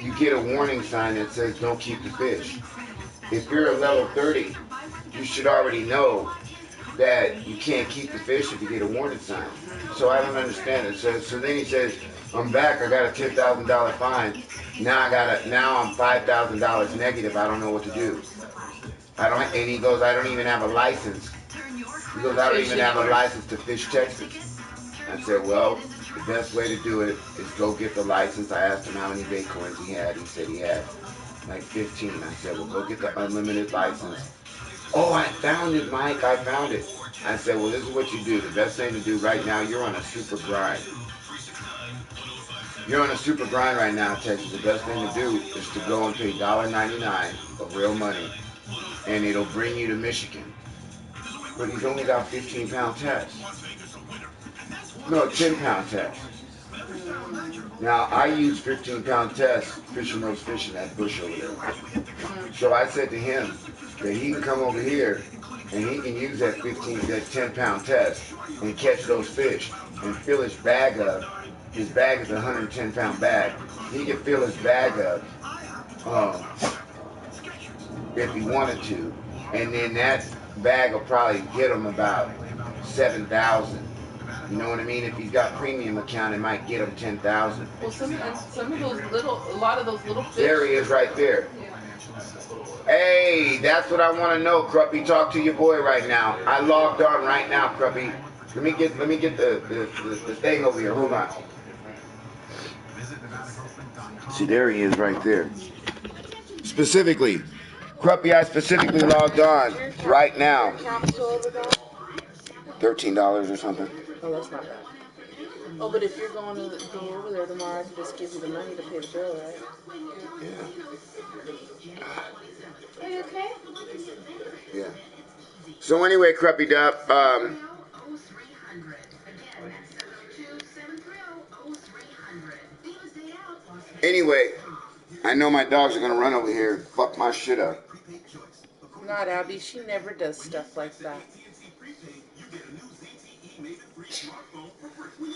you get a warning sign that says don't keep the fish. If you're a level 30, you should already know that you can't keep the fish if you get a warning sign. So I don't understand it. So then he says, I'm back, I got a $10,000 fine. Now I'm $5,000 negative, I don't know what to do. And he goes, I don't even have a license. He goes, I don't even have a license to fish Texas. I said, well, the best way to do it is go get the license. I asked him how many bait coins he had. He said he had like 15. I said, well, go get the unlimited license. Oh, I found it, Mike. I found it. I said, well, this is what you do. The best thing to do right now, you're on a super grind. You're on a super grind right now, Texas. The best thing to do is to go and pay $1.99 of real money, and it'll bring you to Michigan. But he's only got 15-pound tests. No, 10-pound tests. Now, I use 15-pound tests fishing those fish in that bush over there. So I said to him that he can come over here and he can use that 10-pound test and catch those fish and fill his bag up. His bag is a 110-pound bag. He can fill his bag up if he wanted to. And then that bag will probably get him about 7,000. You know what I mean? If he's got premium account, it might get him 10,000. Well, some of those a lot of those little fish. There he is, right there. Hey, that's what I want to know, Cruppy. Talk to your boy right now. I logged on right now, Cruppy. Let me get the thing over here. Hold on. See, there he is, right there. Specifically, Cruppy, I specifically logged on right now. $13 or something. Oh, that's not bad. Oh, but if you're going to go over there tomorrow, I can just give you the money to pay the bill, right? Yeah. Are you okay? Yeah. So anyway, Cruppy Dup, anyway, I know my dogs are gonna run over here and fuck my shit up. Not Abby, she never does stuff like that.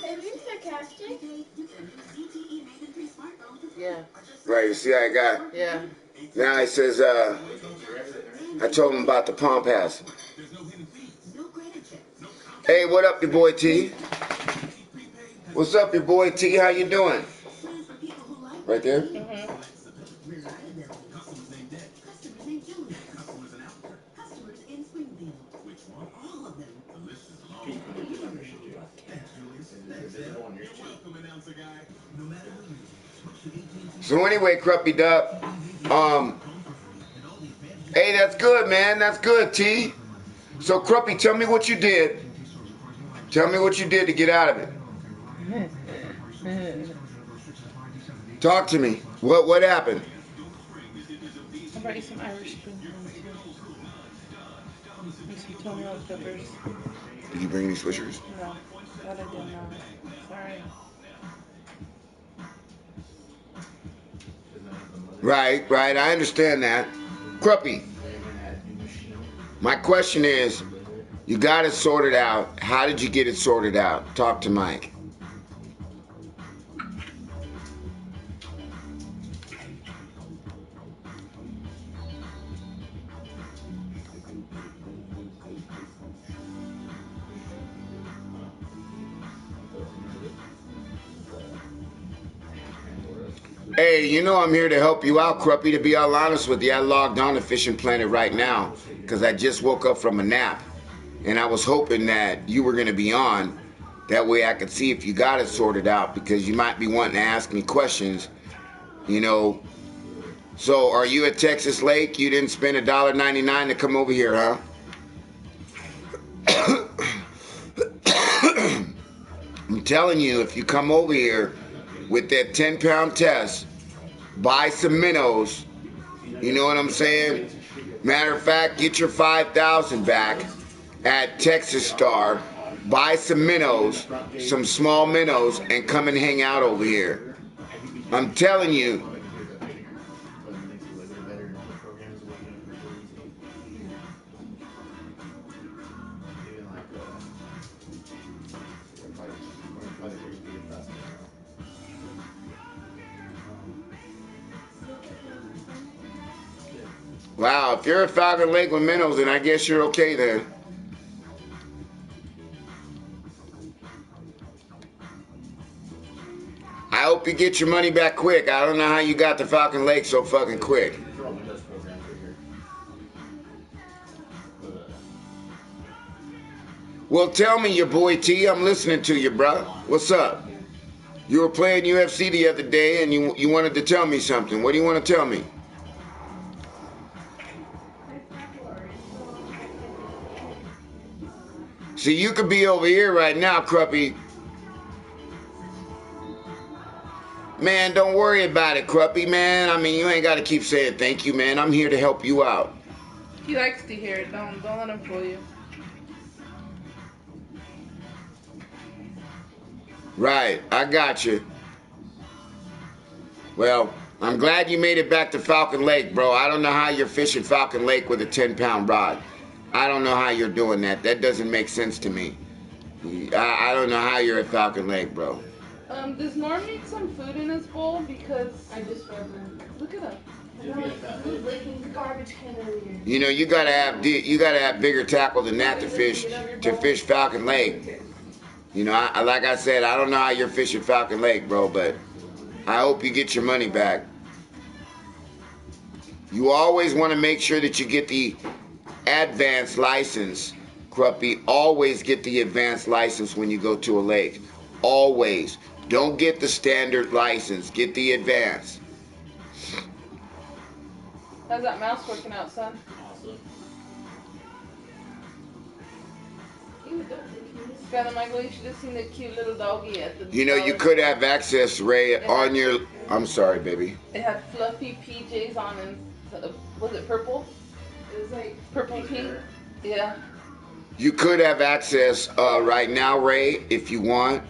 Are you sarcastic? Yeah. Right, you see how I got? Yeah. Now he says, I told him about the pump house. Hey, what up, your boy T? What's up, your boy T? How you doing? Right there? Mm-hmm. So anyway, Cruppy Dup, hey, that's good, man. That's good, T. So Cruppy, tell me what you did. Tell me what you did to get out of it. Talk to me. What happened? I brought you some Irish spring and some tomato peppers. Did you bring any swishers? No, that I did not. Sorry. Right, I understand that. Cruppy, my question is, you got it sorted out. How did you get it sorted out? Talk to Mike. Hey, you know I'm here to help you out, Cruppy. To be all honest with you, I logged on to Fishing Planet right now because I just woke up from a nap. And I was hoping that you were going to be on. That way I could see if you got it sorted out because you might be wanting to ask me questions, you know. So are you at Texas Lake? You didn't spend $1.99 to come over here, huh? I'm telling you, if you come over here with that 10-pound test, buy some minnows, you know what I'm saying? Matter of fact, get your 5,000 back at Texas Star, buy some minnows, some small minnows, and come and hang out over here. I'm telling you. Wow, if you're at Falcon Lake with minnows, then I guess you're okay then. I hope you get your money back quick. I don't know how you got to Falcon Lake so fucking quick. Well, tell me, your boy T, I'm listening to you, bro. What's up? You were playing UFC the other day and you wanted to tell me something. What do you want to tell me? See, you could be over here right now, Cruppy. Man, don't worry about it, Cruppy, man. I mean, you ain't got to keep saying thank you, man. I'm here to help you out. He likes to hear it. Don't let him fool you. Right, I got you. Well, I'm glad you made it back to Falcon Lake, bro. I don't know how you're fishing Falcon Lake with a 10-pound rod. I don't know how you're doing that. That doesn't make sense to me. I don't know how you're at Falcon Lake, bro. Does Norm need some food in his bowl? Because I just fed him. Look at him. He was licking the garbage can earlier. You know, you gotta have bigger tackle than that to fish Falcon Lake. You know, like I said, I don't know how you're fishing Falcon Lake, bro, but I hope you get your money back. You always want to make sure that you get the advanced license, Cruppy. Always get the advanced license when you go to a lake. Always. Don't get the standard license. Get the advanced. How's that mouse working out, son? Awesome. Grandma Michael, you should have seen the cute little doggy at the. You know, you could have access, Ray, on your. I'm sorry, baby. It had fluffy PJs on and was it purple? It was like purple pink. Yeah. You could have access right now, Ray, if you want.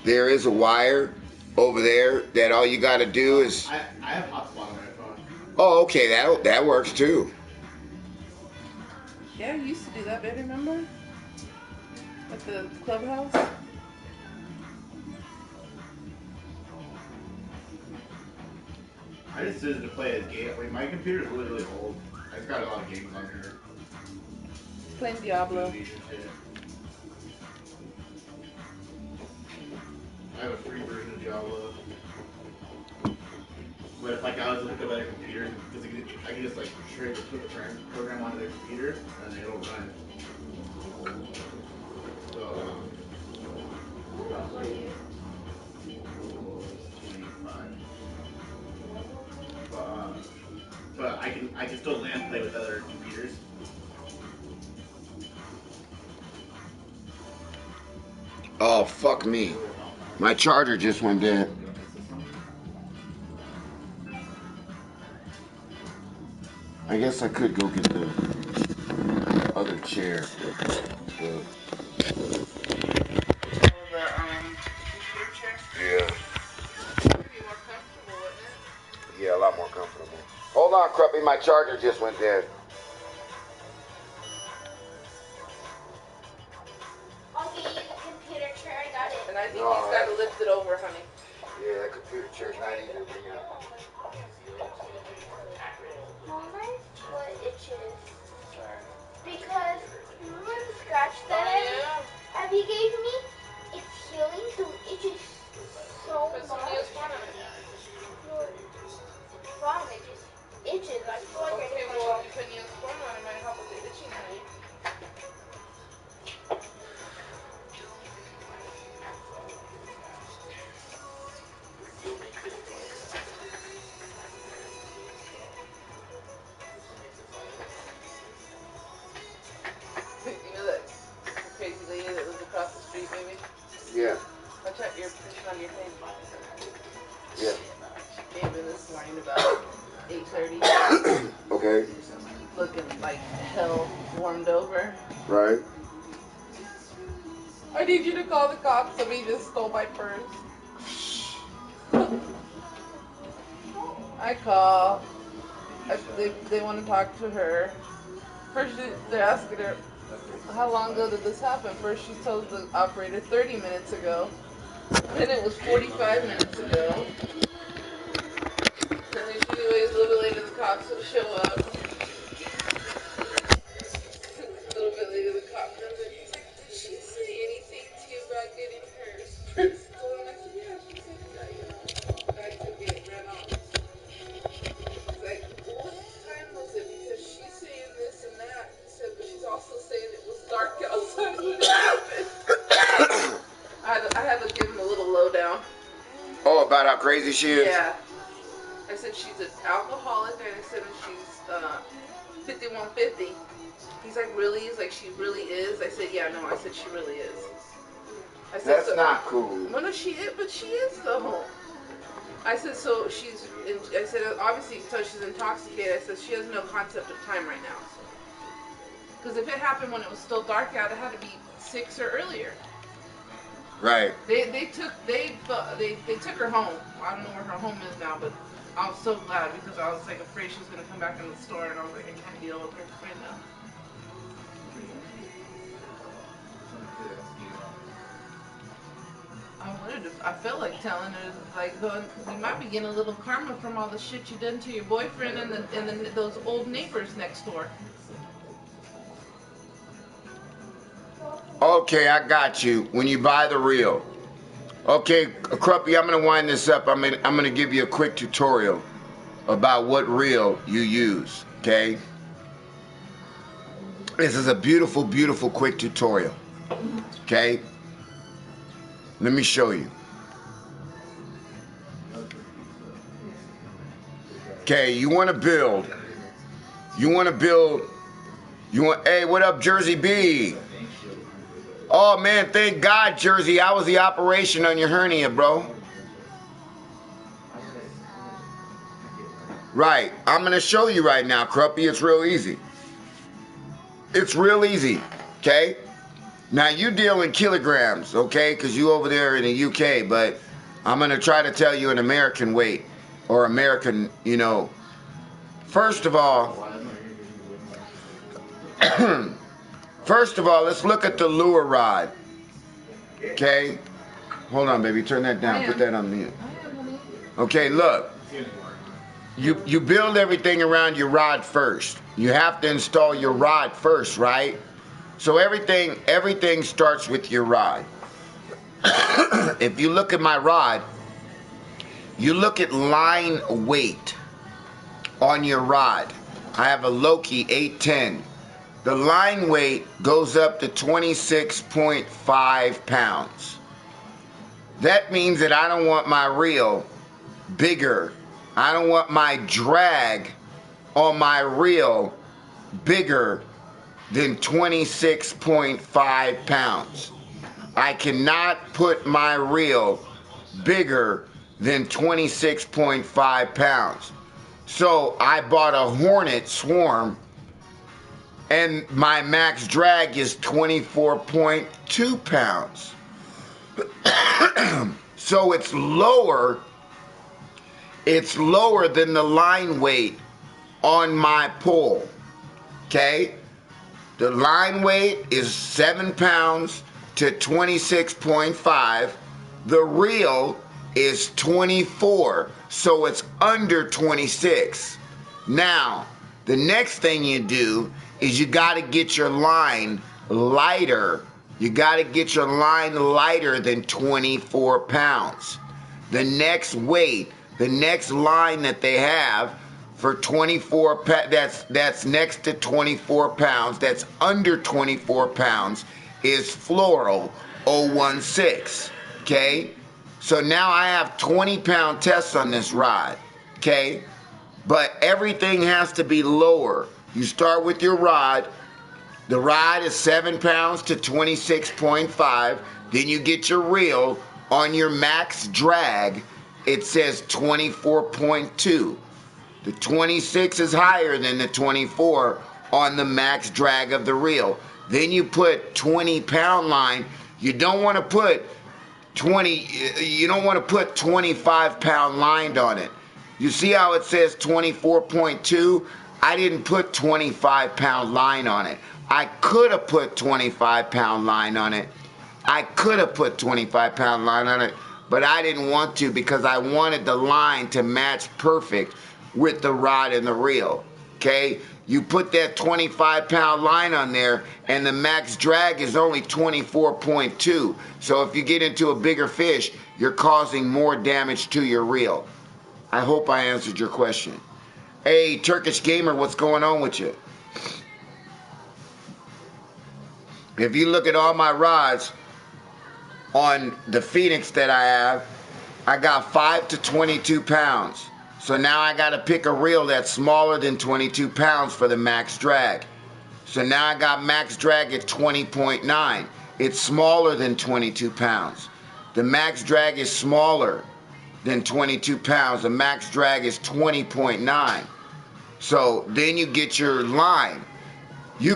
There is a wire over there that all you got to do is. I have hotspot on my phone. Oh, okay, that works too. Yeah, we used to do that, baby, remember? At the clubhouse? I just decided to play a game. Wait, my computer is really, really old. I've got a lot of games on here. Playing Diablo. Movies and shit. I have a free version of Diablo. But if like I was looking at other computers, because I can just like straight put the program onto their computer and it'll run. So, 25. But I can still land play with other computers. Oh, fuck me. My charger just went dead. I guess I could go get the other chair. The computer chair? Yeah. Would be more comfortable, wouldn't it? Yeah, a lot more comfortable. Hold on, Cruppy. My charger just went dead. I'll get you the computer chair. I got it. And I think No, he's got to lift it over, honey. Yeah, that computer chair's not easy to bring up. Mom, my foot itches. Because remember the scratch that Abby gave me? It's healing, so it itches so Put some much. Neosporin on it. Mom, it just itches. I feel like I Okay, hit my well, bone. if you put Neosporin on it, might help with the itching, honey. You know that crazy lady that lives across the street, maybe? Yeah, Watch out, you're pushing on your thing. yeah. She came in this morning about 8:30, Okay, looking like hell warmed over. right. I need you to call the cops. Somebody just stole my purse. I call. They want to talk to her. First, they're asking her, how long ago did this happen? First, she told the operator 30 minutes ago. Then it was 45 minutes ago. And then she waits a little bit later, the cops will show up. about how crazy she is? Yeah. I said she's an alcoholic, and I said she's 5150. He's like, really? He's like, she really is? I said, yeah, no. I said, she really is. I said, That's not cool. Well, no, she is, but she is though. I said, so she's, I said, obviously, so she's intoxicated. I said, she has no concept of time right now. Because if it happened when it was still dark out, it had to be 6 or earlier. Right. They took her home. I don't know where her home is now, but I was so glad because I was like afraid she was gonna come back in the store, and I was like, I can't deal with her right now. I felt like telling her, like, you might be getting a little karma from all the shit you done to your boyfriend and those old neighbors next door. Okay, I got you. When you buy the reel. Okay, Cruppy, I'm gonna wind this up. I'm gonna give you a quick tutorial about what reel you use. Okay. This is a beautiful, beautiful quick tutorial. Okay. Let me show you. Okay, you want to build. Hey, what up, Jersey B? Oh, man, thank God, Jersey. I was the operation on your hernia, bro. Right. I'm going to show you right now, Cruppy. It's real easy. It's real easy, okay? Now, you deal in kilograms, okay? Because you over there in the UK, but I'm going to try to tell you an American weight or American, you know. First of all, let's look at the lure rod, okay? Hold on, baby. Turn that down. Put that on mute. Okay, look. You build everything around your rod first. You have to install your rod first, right? So everything starts with your rod. If you look at my rod, you look at line weight on your rod. I have a Loki 810. The line weight goes up to 26.5 pounds. That means that I don't want my reel bigger. I don't want my drag on my reel bigger than 26.5 pounds. I cannot put my reel bigger than 26.5 pounds. So I bought a Hornet Swarm, and my max drag is 24.2 pounds. So it's lower than the line weight on my pole. Okay? The line weight is 7 pounds to 26.5. The reel is 24, so it's under 26. Now, the next thing you do is you got to get your line lighter. You got to get your line lighter than 24 pounds. The next weight, the next line that they have for 24, that's next to 24 pounds, that's under 24 pounds, is Floral 016, okay? So now I have 20-pound tests on this rod, okay? But everything has to be lower. You start with your rod. The rod is 7 pounds to 26.5. Then you get your reel. On your max drag, it says 24.2. The 26 is higher than the 24 on the max drag of the reel. Then you put 20-pound line. You don't want to put 25-pound line on it. You see how it says 24.2? I didn't put 25-pound line on it. I could have put 25-pound line on it. But I didn't want to because I wanted the line to match perfect with the rod and the reel, okay? You put that 25-pound line on there, and the max drag is only 24.2. So if you get into a bigger fish, you're causing more damage to your reel. I hope I answered your question. Hey, Turkish Gamer, what's going on with you? If you look at all my rods on the Phoenix that I I got 5 to 22 pounds. So now I got to pick a reel that's smaller than 22 pounds for the max drag. So now I got max drag at 20.9. It's smaller than 22 pounds. The max drag is smaller than 22 pounds. The max drag is 20.9. So then you get your line. I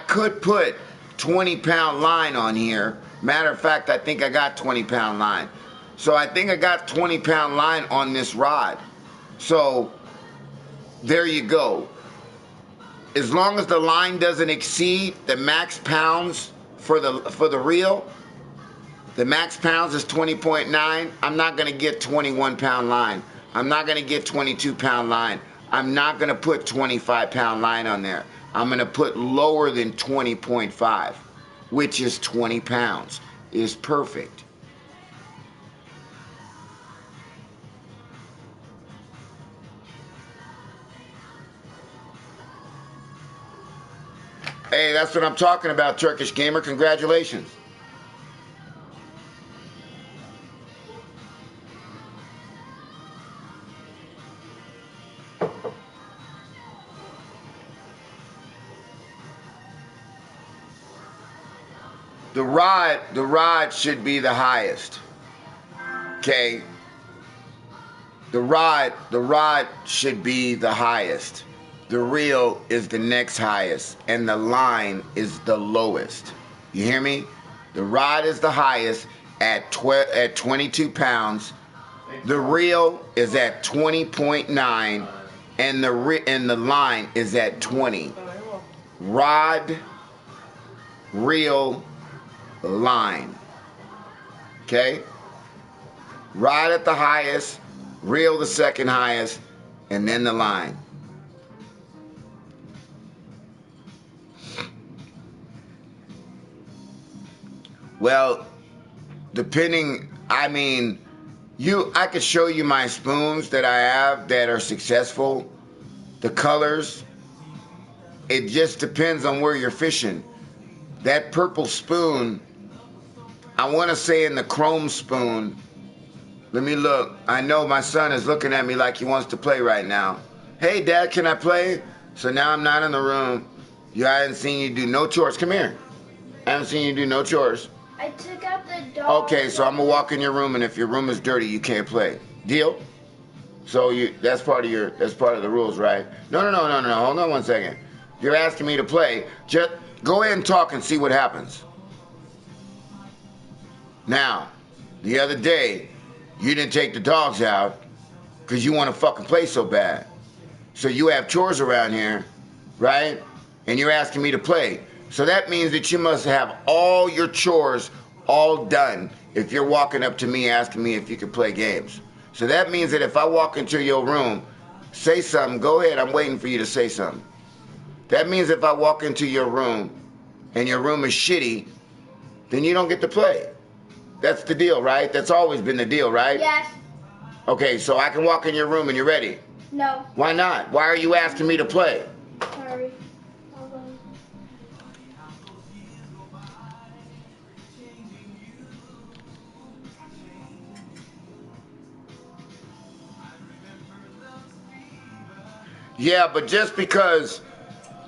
could put 20-pound line on here. Matter of fact, I think I got 20-pound line. So I think I got 20-pound line on this rod. So there you go. As long as the line doesn't exceed the max pounds for the reel, the max pounds is 20.9. I'm not going to get 21-pound line. I'm not going to get 22-pound line. I'm not going to put 25-pound line on there. I'm going to put lower than 20.5, which is 20 pounds. Is perfect. Hey, that's what I'm talking about, Turkish Gamer. Congratulations. The rod should be the highest. Okay? The rod should be the highest. The reel is the next highest, and the line is the lowest. You hear me? The rod is the highest at 22 pounds. The reel is at 20.9, and the line is at 20. Rod, reel, line. Okay? Rod at the highest, reel the second highest, and then the line. Well, depending, I could show you my spoons that I have that are successful. The colors, it just depends on where you're fishing. That purple spoon, I want to say in the chrome spoon. Let me look. I know my son is looking at me like he wants to play right now. Hey, Dad, can I play? So now I'm not in the room. I haven't seen you do no chores. Come here. I haven't seen you do no chores. I took out the dog. Okay, so I'm gonna walk in your room, and if your room is dirty, you can't play. Deal? So that's part of the rules, right? No. Hold on one second. You're asking me to play. Just go ahead and talk and see what happens. Now, the other day, you didn't take the dogs out because you want to fucking play so bad. So you have chores around here, right? And you're asking me to play. So that means that you must have all your chores all done if you're walking up to me asking me if you can play games. So that means that if I walk into your room, say something, go ahead, I'm waiting for you to say something. That means if I walk into your room and your room is shitty, then you don't get to play. That's the deal, right? That's always been the deal, right? Yes. Okay, so I can walk in your room and you're ready. No. Why not? Why are you asking me to play? Sorry. Hold on. Yeah, but just because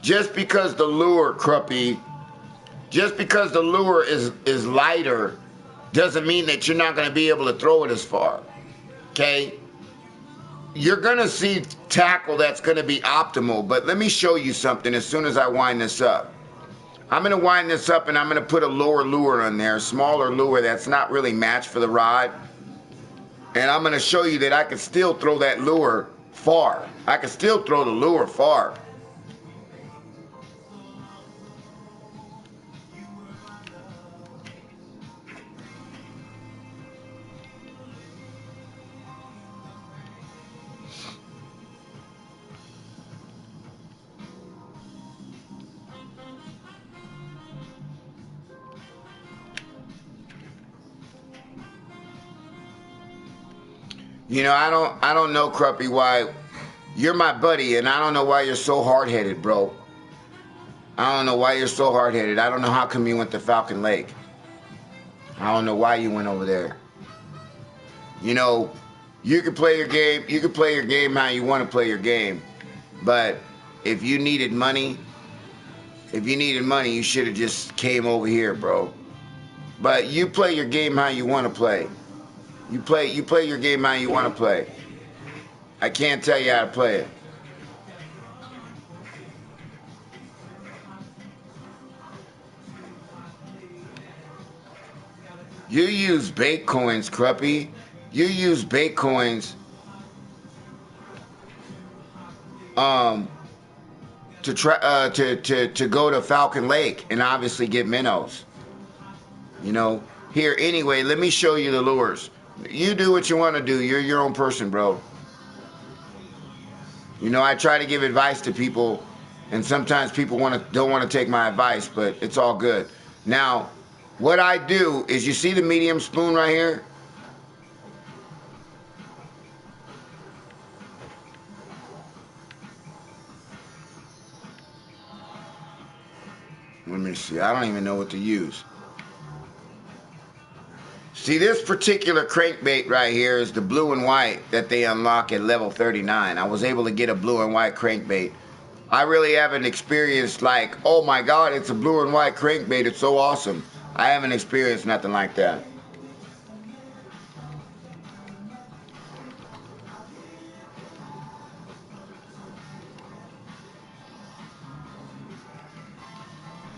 the lure, Cruppy, just because the lure is lighter doesn't mean that you're not going to be able to throw it as far. Okay? You're going to see tackle that's going to be optimal, but let me show you something as soon as I wind this up. I'm going to wind this up and I'm going to put a lower lure on there, a smaller lure that's not really matched for the rod. And I'm going to show you that I can still throw that lure far. I can still throw the lure far. You know, I don't know, Cruppy, why you're my buddy, and I don't know why you're so hard-headed, bro. I don't know why you're so hard-headed. I don't know how come you went to Falcon Lake. I don't know why you went over there. You know, you can play your game. You can play your game how you want to play your game. But if you needed money, you should have just came over here, bro. But you play your game how you want to play. You play your game how you want to play. I can't tell you how to play it. You use bait coins, Cruppy. You use bait coins to try to go to Falcon Lake and obviously get minnows. You know, here anyway, let me show you the lures. You do what you want to do. You're your own person, bro. You know, I try to give advice to people, and sometimes people don't want to take my advice, but it's all good. Now, what I do is, you see the medium spoon right here? Let me see. I don't even know what to use. See, this particular crankbait right here is the blue and white that they unlock at level 39. I was able to get a blue and white crankbait. I really haven't experienced like, oh my God, it's a blue and white crankbait. It's so awesome. I haven't experienced nothing like that.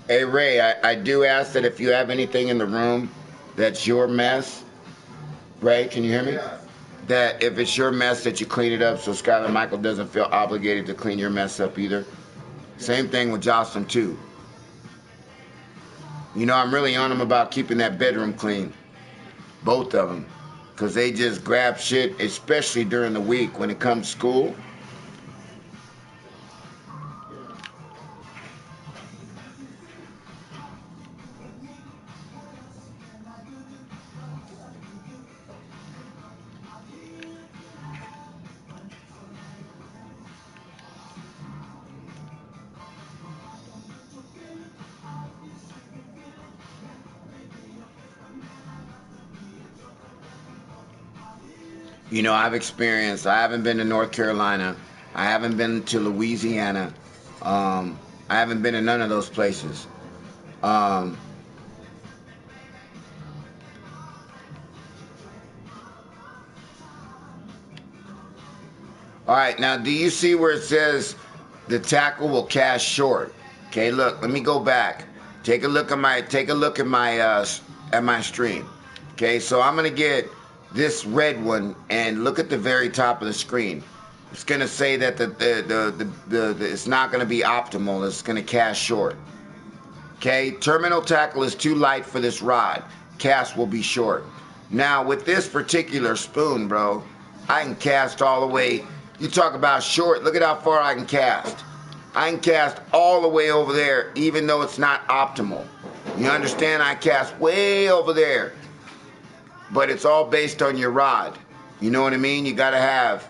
Hey, Ray, I do ask that if you have anything in the room that's your mess, Ray, can you hear me? Yeah. That if it's your mess, that you clean it up so Skylar Michael doesn't feel obligated to clean your mess up either. Same thing with Jocelyn, too. You know, I'm really on them about keeping that bedroom clean. Both of them. Because they just grab shit, especially during the week when it comes to school. You know, I haven't been to North Carolina. I haven't been to Louisiana. I haven't been to none of those places. All right, now do you see where it says the tackle will cast short? Okay, look, let me go back. Take a look at my stream. Okay, so I'm gonna get this red one and look at the very top of the screen. It's gonna say that it's not gonna be optimal. It's gonna cast short. Okay, terminal tackle is too light for this rod. Cast will be short. Now with this particular spoon, bro, I can cast all the way. You talk about short. Look at how far I can cast. I can cast all the way over there, even though it's not optimal. You understand? I cast way over there. But it's all based on your rod. You know what I mean? You gotta have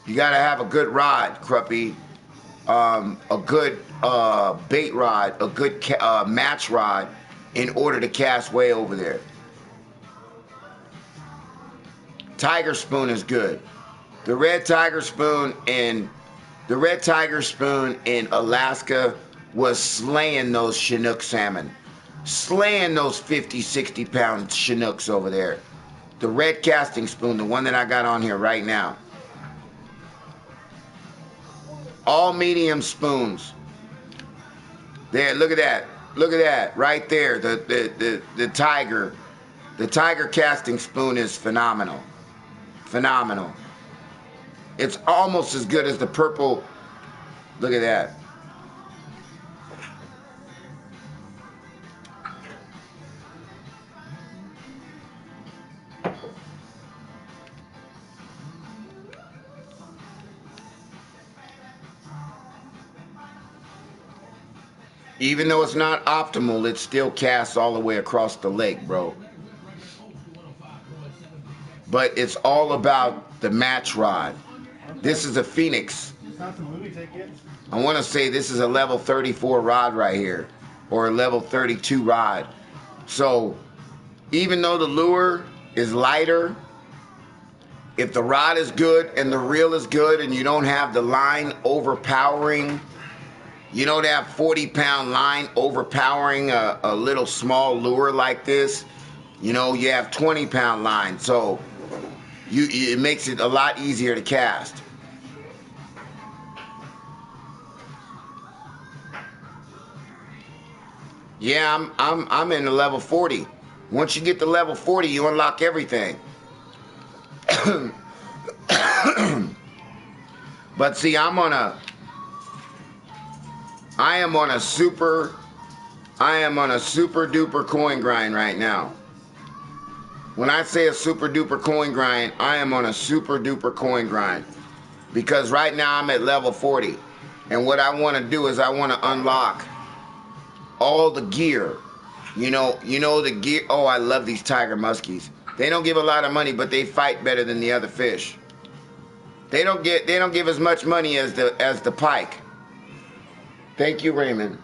a good rod, Cruppy. A good bait rod, a good match rod, in order to cast way over there. Tiger spoon is good. The red tiger spoon in Alaska was slaying those Chinook salmon, slaying those 50, 60 pound Chinooks over there. The red casting spoon, the one that I got on here right now. All medium spoons. There, look at that. Look at that right there. The tiger casting spoon is phenomenal. Phenomenal. It's almost as good as the purple. Look at that. Even though it's not optimal, it still casts all the way across the lake, bro. But it's all about the match rod. This is a Phoenix. I want to say this is a level 34 rod right here, or a level 32 rod. So even though the lure is lighter, If the rod is good and the reel is good and you don't have the line overpowering, you don't have 40-pound line overpowering a little small lure like this, you know, you have 20-pound line. So it makes it a lot easier to cast. Yeah, I'm in the level 40. Once you get to level 40, you unlock everything. But see, I am on a super duper coin grind right now. When I say a super duper coin grind, I am on a super duper coin grind. Because right now I'm at level 40. And what I want to do is I want to unlock all the gear. You know the gear. Oh, I love these tiger muskies. They don't give a lot of money, but they fight better than the other fish. They don't give as much money as the pike. Thank you, Raymond.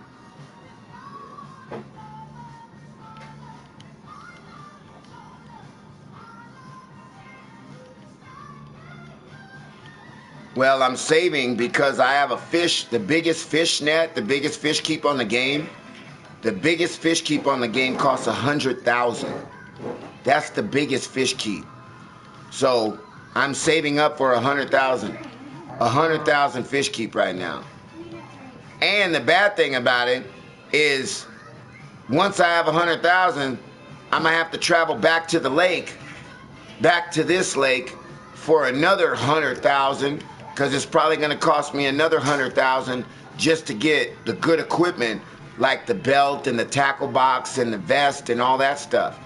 Well, I'm saving because I have a fish, the biggest fish net, the biggest fish keep on the game. The biggest fish keep on the game costs 100,000. That's the biggest fish keep. So I'm saving up for 100,000. 100,000 fish keep right now. And the bad thing about it is once I have 100,000, I'm gonna have to travel back to the lake, back to this lake for another 100,000 because it's probably gonna cost me another 100,000 just to get the good equipment like the belt and the tackle box and the vest and all that stuff.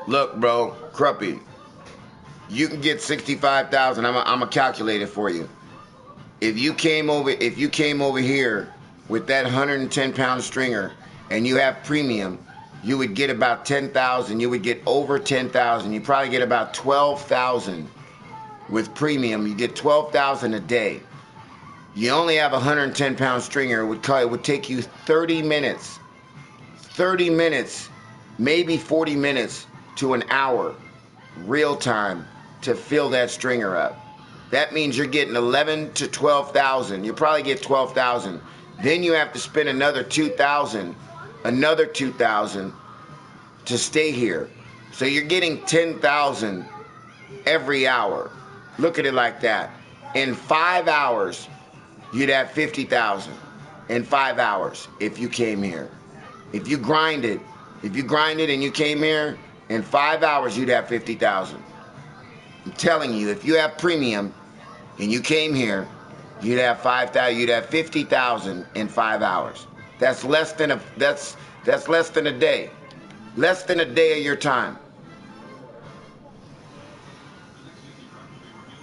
Look, bro, Cruppy, you can get 65,000. I'm gonna calculate it for you. If you came over here with that 110-pound stringer and you have premium, you would get about 10,000. You would get over 10,000. You probably get about 12,000 with premium. You get 12,000 a day. You only have a 110-pound stringer. It would take you 30 minutes. 30 minutes, maybe 40 minutes to an hour, real time, to fill that stringer up. That means you're getting 11 to 12,000. You probably get 12,000. Then you have to spend another 2,000, to stay here. So you're getting 10,000 every hour. Look at it like that. In 5 hours, you'd have 50,000. In 5 hours, if you came here. If you grinded and you came here, in 5 hours, you'd have 50,000. I'm telling you, if you have premium and you came here, you'd have 5,000. You'd have 50,000 in 5 hours. That's less than a day. Less than a day of your time.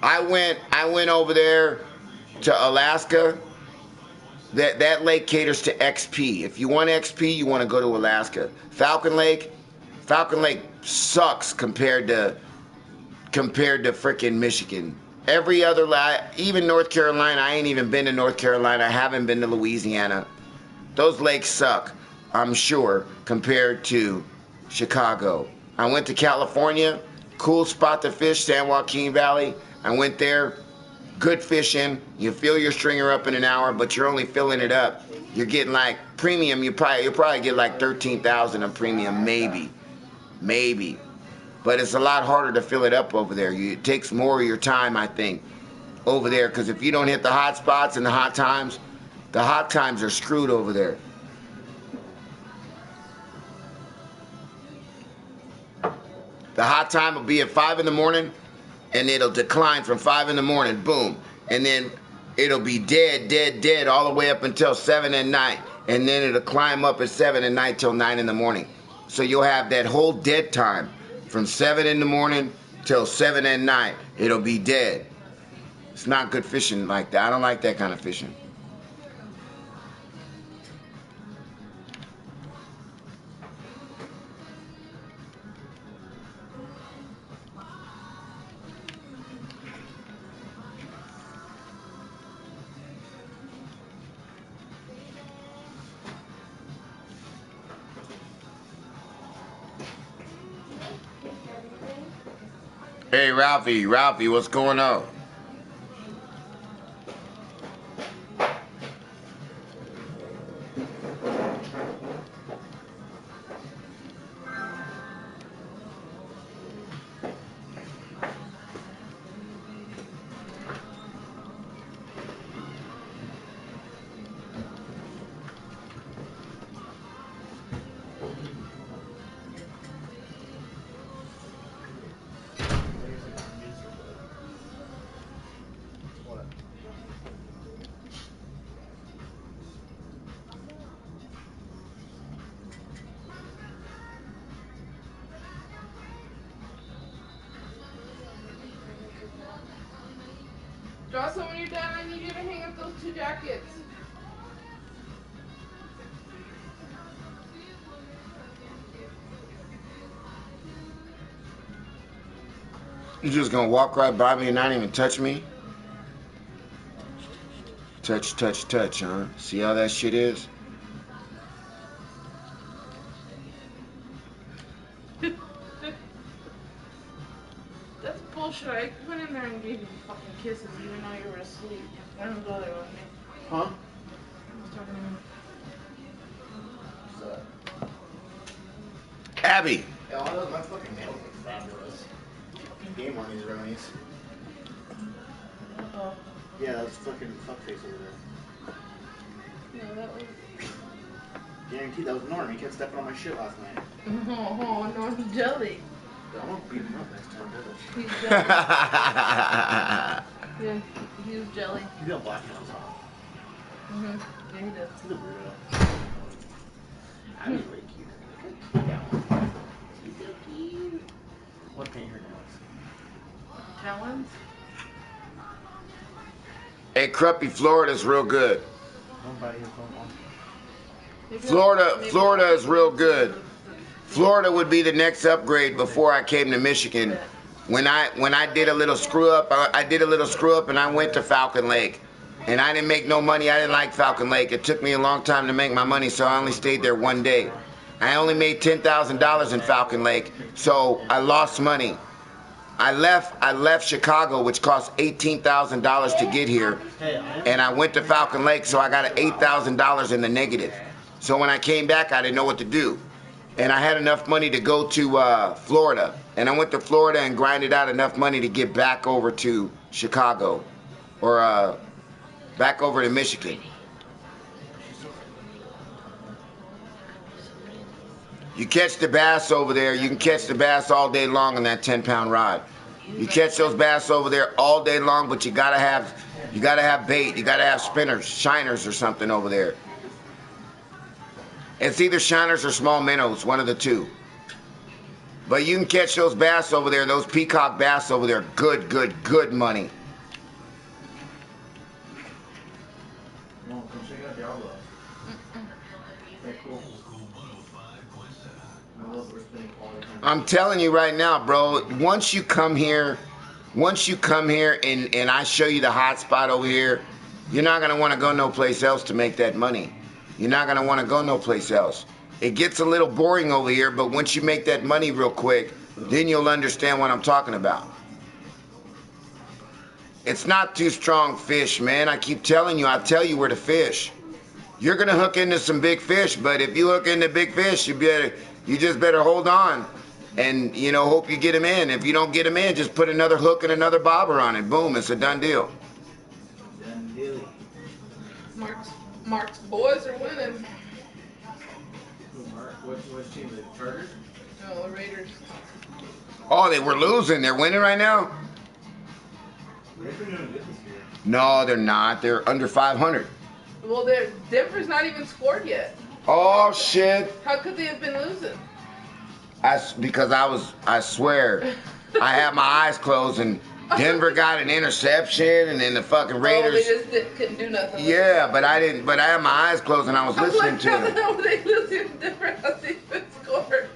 I went over there to Alaska. That lake caters to XP. If you want XP, you want to go to Alaska. Falcon Lake sucks compared to frickin' Michigan. Every other even North Carolina. I ain't even been to North Carolina. I haven't been to Louisiana. Those lakes suck, I'm sure, compared to Chicago. I went to California. Cool spot to fish, San Joaquin Valley. I went there. Good fishing. You fill your stringer up in an hour, but you're only filling it up. You're getting like premium. You'll probably get like 13,000 of premium, maybe. But it's a lot harder to fill it up over there. It takes more of your time, I think, over there. Because if you don't hit the hot spots and the hot times are screwed over there. The hot time will be at 5 in the morning, and it'll decline from 5 in the morning, boom. And then it'll be dead all the way up until 7 at night. And then it'll climb up at 7 at night till 9 in the morning. So you'll have that whole dead time. From 7 in the morning till 7 at night, it'll be dead. It's not good fishing like that. I don't like that kind of fishing. Hey, Ralphie, what's going on? What? Jocelyn, when you're done, I need you to hang up those 2 jackets. You just gonna walk right by me and not even touch me? Touch, huh? See how that shit is? That's bullshit. I went in there and gave you fucking kisses even though you were asleep. I don't go there with me. Huh? I was talking to him. What's up? Abby! Yeah, all those, my fucking nails look fabulous. Fucking game on these Ronies. Oh. Yeah, that was fucking fuckface over there. No, that was. Guaranteed that was Norm. He kept stepping on my shit last night. Oh, no, he's jelly. I won't beat him up next time, brother. He's jelly. Yeah, he was jelly. He's got black nails on. Yeah, he does. He's a weirdo. Abby's really cute. Yeah. She's so cute. What paint her nails? Challenge? Hey, Cruppy, Florida's real good. Don't buy your phone on. Florida is real good. Florida would be the next upgrade before I came to Michigan. When I did a little screw up, and I went to Falcon Lake. And I didn't make no money. I didn't like Falcon Lake. It took me a long time to make my money, so I only stayed there one day. I only made $10,000 in Falcon Lake, so I lost money. I left Chicago, which cost $18,000 to get here, and I went to Falcon Lake, so I got $8,000 in the negative. So when I came back, I didn't know what to do. And I had enough money to go to Florida. And I went to Florida and grinded out enough money to get back over to Chicago, or back over to Michigan. You catch the bass over there, you can catch the bass all day long on that 10-pound rod. You catch those bass over there all day long, but you gotta have bait, you gotta have spinners, shiners or something over there. It's either shiners or small minnows, one of the two. But you can catch those bass over there, those peacock bass over there, good money. No, come check out Diablo. Okay, cool. I love we're spending quality time. I'm telling you right now, bro, once you come here and I show you the hot spot over here, you're not gonna wanna go no place else to make that money. You're not gonna wanna go no place else. It gets a little boring over here, but once you make that money real quick, then you'll understand what I'm talking about. It's not too strong fish, man. I keep telling you, I tell you where to fish. You're gonna hook into some big fish, but if you hook into big fish, you just better hold on and, you know, hope you get them in. If you don't get them in, just put another hook and another bobber on it. Boom, it's a done deal. Done deal. Mark's boys are winning. Who, Mark? Which team? The Chargers? No, the Raiders. Oh, they were losing. They're winning right now? They've been doing good this year. No, they're not. They're under 500. Well, Denver's not even scored yet. Oh, shit. How could they have been losing? I swear, I had my eyes closed and Denver got an interception and then the fucking Raiders. Oh, they just couldn't do nothing. Yeah, but I had my eyes closed and I was listening to How the them. hell were they losing? Denver hasn't even scored.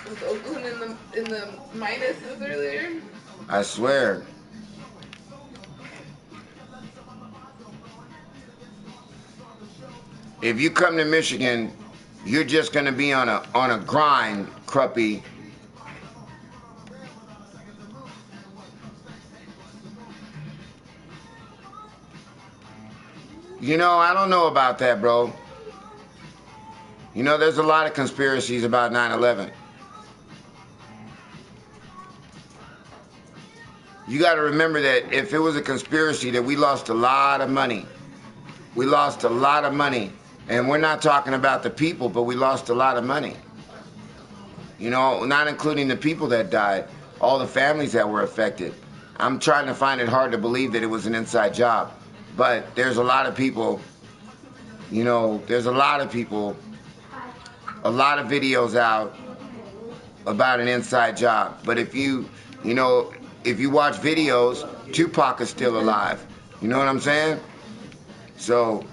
Was Oakland in the minuses earlier? I swear. If you come to Michigan, you're just gonna be on a grind, Cruppy. You know, I don't know about that, bro. You know, there's a lot of conspiracies about 9/11. You got to remember that if it was a conspiracy, that we lost a lot of money. We lost a lot of money. And we're not talking about the people, but we lost a lot of money. You know, not including the people that died, all the families that were affected. I'm trying to find it hard to believe that it was an inside job. But there's a lot of people, you know, there's a lot of people, a lot of videos out about an inside job. But if you know, if you watch videos, Tupac is still alive. You know what I'm saying? So,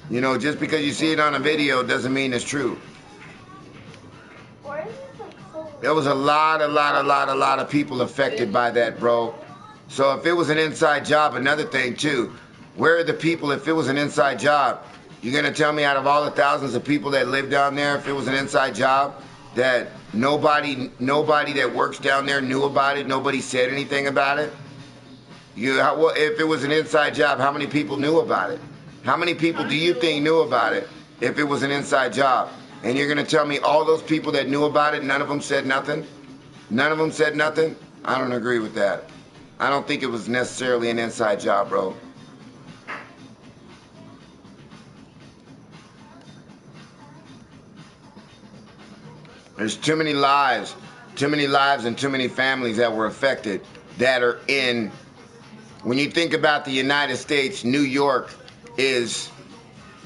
you know, just because you see it on a video doesn't mean it's true. There was a lot of people affected by that, bro. So if it was an inside job, another thing too, where are the people if it was an inside job? You're going to tell me out of all the thousands of people that live down there, if it was an inside job, that nobody that works down there knew about it, nobody said anything about it? If it was an inside job, how many people knew about it? How many people do you think knew about it if it was an inside job? And you're going to tell me all those people that knew about it, none of them said nothing? None of them said nothing? I don't agree with that. I don't think it was necessarily an inside job, bro. There's too many lives and too many families that were affected that are in. When you think about the United States, New York is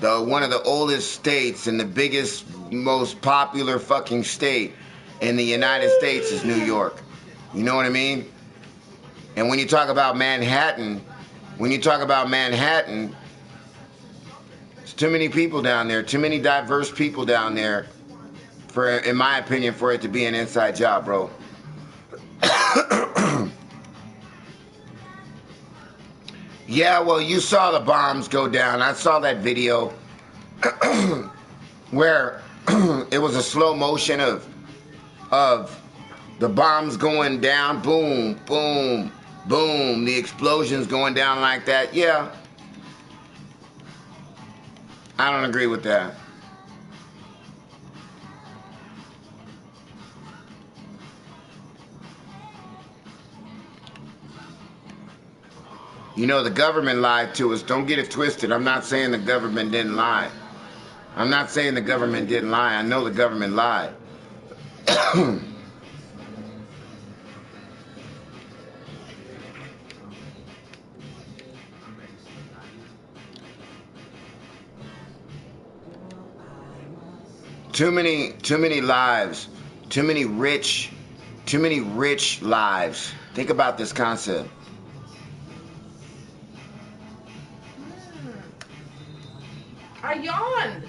one of the oldest states and the biggest, most popular fucking state in the United States is New York. You know what I mean? And when you talk about Manhattan, there's too many people down there, too many diverse people down there, for, in my opinion, for it to be an inside job, bro. Yeah, well, you saw the bombs go down. I saw that video where it was a slow motion of the bombs going down, boom, boom, boom, the explosions going down like that. Yeah. I don't agree with that. You know, the government lied to us. Don't get it twisted. I'm not saying the government didn't lie. I'm not saying the government didn't lie. I know the government lied. Too many lives, too many rich lives. Think about this concept. I yawned.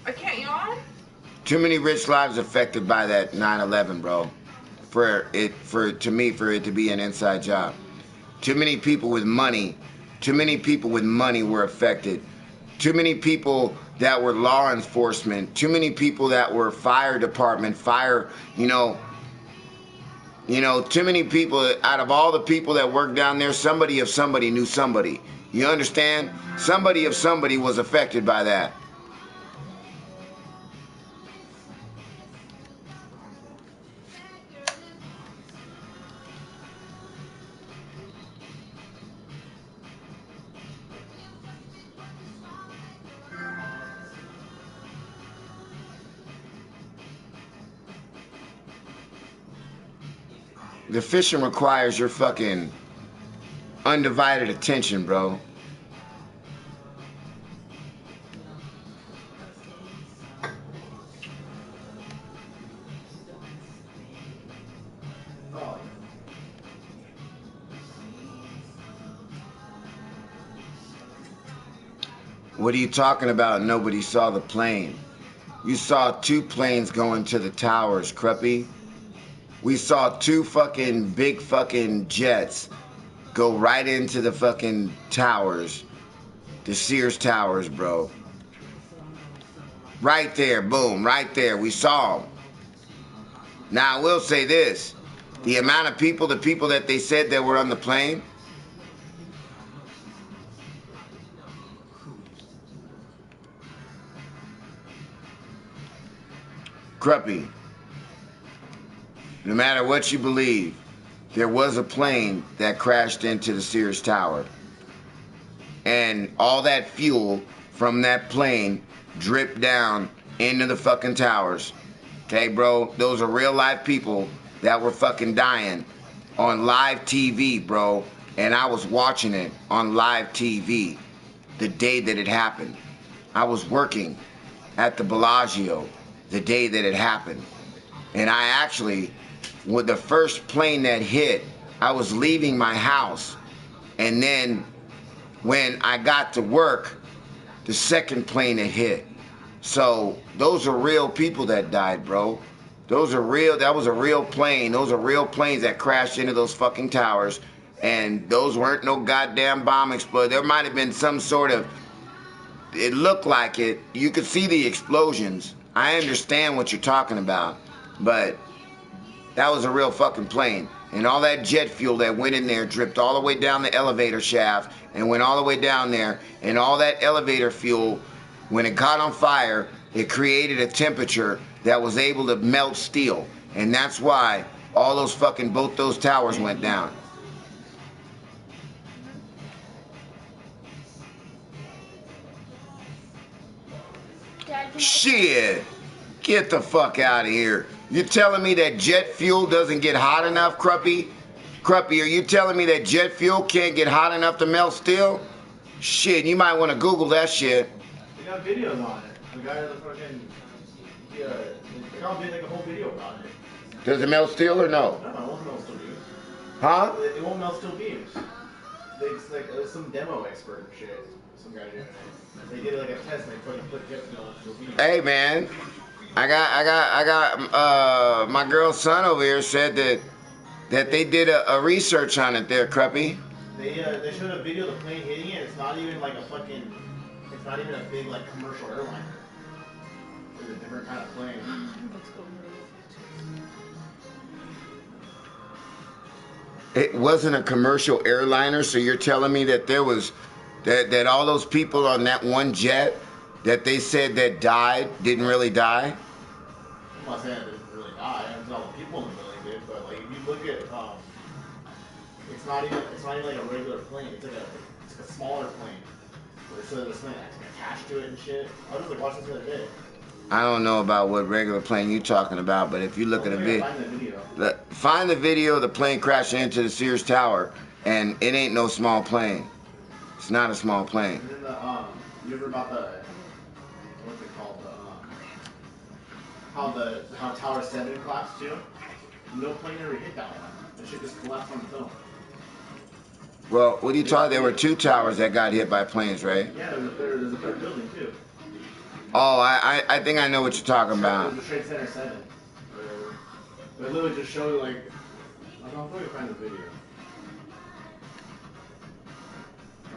I can't yawn. Too many rich lives affected by that 9/11, bro. For it to be an inside job. Too many people with money were affected. Too many people that were law enforcement. Too many people that were fire department, too many people. Out of all the people that worked down there, somebody of somebody knew somebody. You understand? Somebody of somebody was affected by that. The fishing requires your fucking undivided attention, bro. What are you talking about? Nobody saw the plane. You saw 2 planes going to the towers, Cruppy. We saw 2 fucking big fucking jets go right into the fucking towers. The Sears Towers, bro. Right there, boom, right there. We saw them. Now, I will say this. The amount of people, the people that they said that were on the plane, Cruppy, no matter what you believe, there was a plane that crashed into the Sears Tower. And all that fuel from that plane dripped down into the fucking towers. Okay, bro? Those are real life people that were fucking dying on live TV, bro. And I was watching it on live TV the day that it happened. I was working at the Bellagio the day that it happened. And I actually, with the first plane that hit, I was leaving my house. And then when I got to work, the second plane had hit. So those are real people that died, bro. Those are real. That was a real plane. Those are real planes that crashed into those fucking towers. And those weren't no goddamn bomb explosion. There might have been some sort of, it looked like it. You could see the explosions. I understand what you're talking about. But that was a real fucking plane. And all that jet fuel that went in there dripped all the way down the elevator shaft and went all the way down there. And all that elevator fuel, when it caught on fire, it created a temperature that was able to melt steel. And that's why all those fucking, both those towers went down. Shit. Get the fuck out of here. You telling me that jet fuel doesn't get hot enough, Cruppy? Cruppy, are you telling me that jet fuel can't get hot enough to melt steel? Shit, you might want to Google that shit. They got videos on it. The guy that fucking, they all did like a whole video about it. Does it melt steel or no? No, it won't melt steel beams. Huh? It won't melt steel beams. It's like some demo expert and shit. Some guy did it. They did like a test and they put jet fuel on steel beams. Hey man, I got my girl's son over here said that they did a research on it there, Cruppy. They showed a video of the plane hitting it. It's not even like a fucking, it's not even a big like commercial airliner. It's a different kind of plane. It wasn't a commercial airliner, so you're telling me that there was that all those people on that one jet that they said that died didn't really die? I'm not saying it didn't really die. I'm saying all the people in the building did, but like if you look at, it's not even like a regular plane. It's like a smaller plane. So there's something attached to it and shit. I was just like watching this the other day. I don't know about what regular plane you're talking about, but if you look at a video, find the video of the plane crashing into the Sears Tower, and it ain't no small plane. It's not a small plane. And then you ever about the, what's it called, how Tower 7 collapsed too? No plane ever hit that one. The shit just collapsed on its own. Well, what are you talking? There were two towers that got hit by planes, right? Yeah, there's a third building too. Oh, I think I know what you're talking about. The Trade Center 7. They literally just showed like, I'll probably find the video.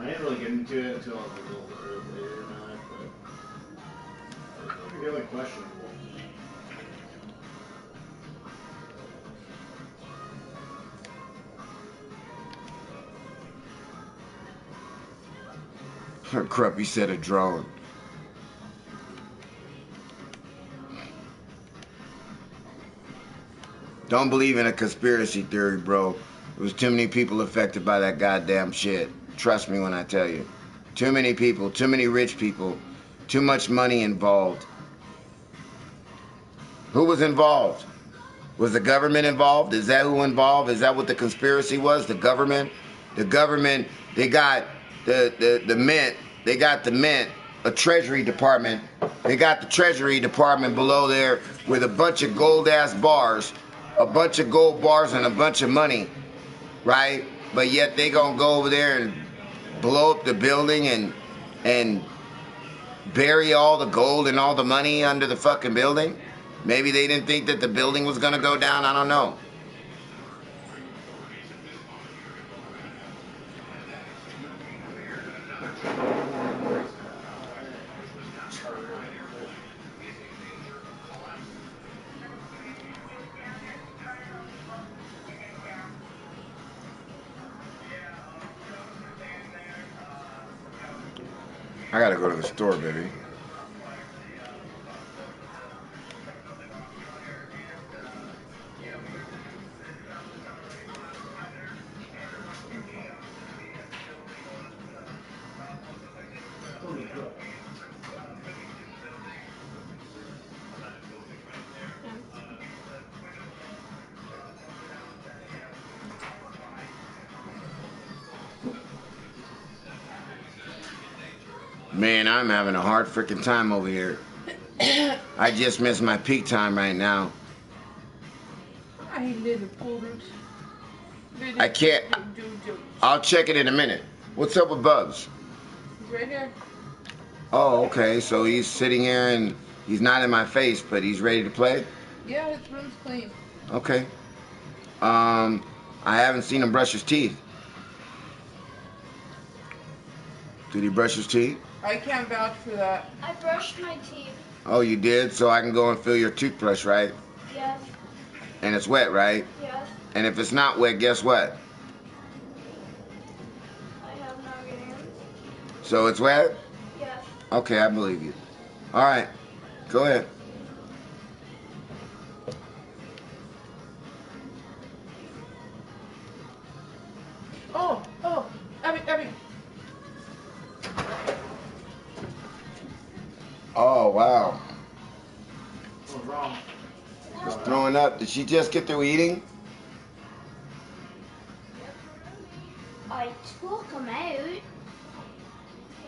I didn't really get into it until a little later in my life, but it's really questionable. Cruppy said a drone. Don't believe in a conspiracy theory, bro. There was too many people affected by that goddamn shit. Trust me when I tell you. Too many people, too many rich people, too much money involved. Who was involved? Was the government involved? Is that who involved? Is that what the conspiracy was? The government? The government, they got the mint, they got the mint, a treasury department. They got the treasury department below there with a bunch of gold ass bars, a bunch of gold bars and a bunch of money, right? But yet they gonna go over there and blow up the building and bury all the gold and all the money under the fucking building? Maybe they didn't think that the building was gonna go down, I don't know. I gotta go to the store, baby. Man, I'm having a hard freaking time over here. I just missed my peak time right now. I little poodles. I can't. I'll check it in a minute. What's up with Bubs? He's right here. Oh, okay. So he's sitting here and he's not in my face, but he's ready to play? Yeah, his room's clean. Okay. I haven't seen him brush his teeth. Did he brush his teeth? I can't vouch for that. I brushed my teeth. Oh, you did? So I can go and fill your toothbrush, right? Yes. And it's wet, right? Yes. And if it's not wet, guess what? I have no hands. So it's wet? Yes. Okay, I believe you. All right. Go ahead. Oh, Abby. Oh, wow. What's wrong? Just throwing up. Did she just get through eating? I took them out.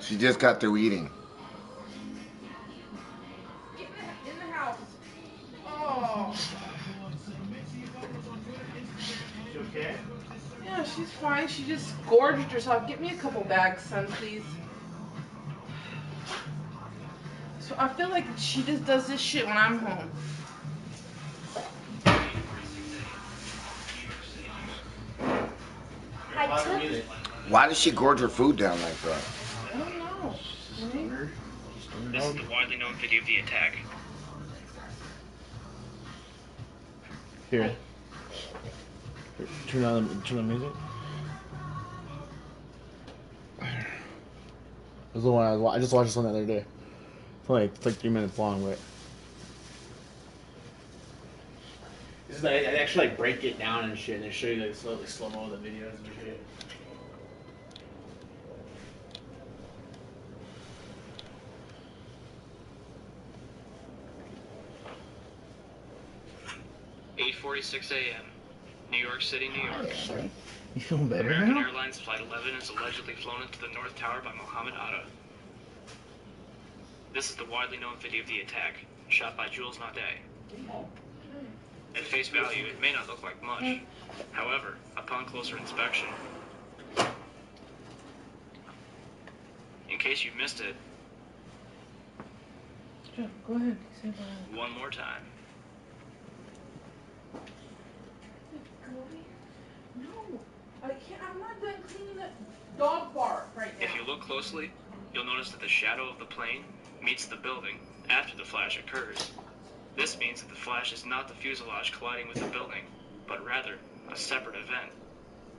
She just got through eating. Get in the house. Oh. You okay? Yeah, she's fine. She just gorged herself. Get me a couple bags, son, please. So I feel like she just does this shit when I'm home. I took. Why does she gorge her food down like that? I don't know. This is the widely known video of the attack. Here. Turn the music. This is the one I just watched this one the other day. It's like 3 minutes long, but this is they actually like break it down and shit, and they show you like slow mo the videos and shit. (8:46 a.m. New York City, New York. You feel better American now? Airlines Flight 11 is allegedly flown into the North Tower by Mohammed Atta. This is the widely known video of the attack, shot by Jules Naudet. At face value, it may not look like much. However, upon closer inspection, in case you missed it, Sure, go ahead. Say bye. one more time. No, I can't. I'm not done cleaning the dog bark right now. If you look closely, you'll notice that the shadow of the plane meets the building after the flash occurs. This means that the flash is not the fuselage colliding with the building, but rather a separate event.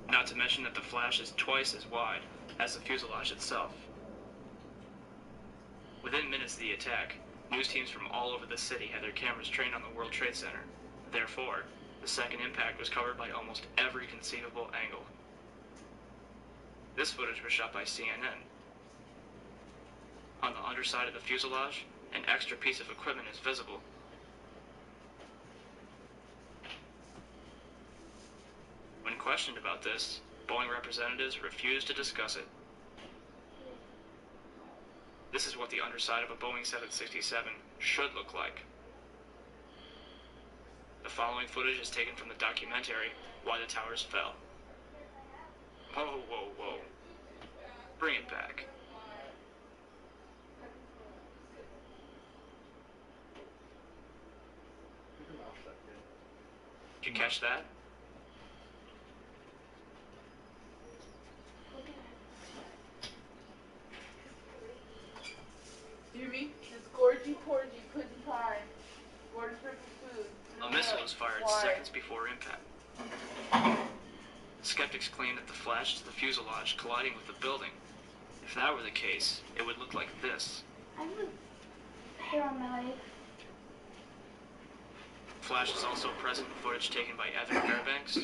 Not to mention that the flash is twice as wide as the fuselage itself. Within minutes of the attack, news teams from all over the city had their cameras trained on the World Trade Center. Therefore, the second impact was covered by almost every conceivable angle. This footage was shot by CNN. On the underside of the fuselage, an extra piece of equipment is visible. When questioned about this, Boeing representatives refused to discuss it. This is what the underside of a Boeing 767 should look like. The following footage is taken from the documentary, Why the Towers Fell. Whoa, whoa, whoa. Bring it back. Did you catch that? Hear me? It's gorgy porgy pudding pie. Gorge for food. A missile was fired Why? seconds before impact. Skeptics claim that the flash is the fuselage colliding with the building. If that were the case, it would look like this. I have a hair on my leg. Flash is also present in footage taken by Evan Fairbanks,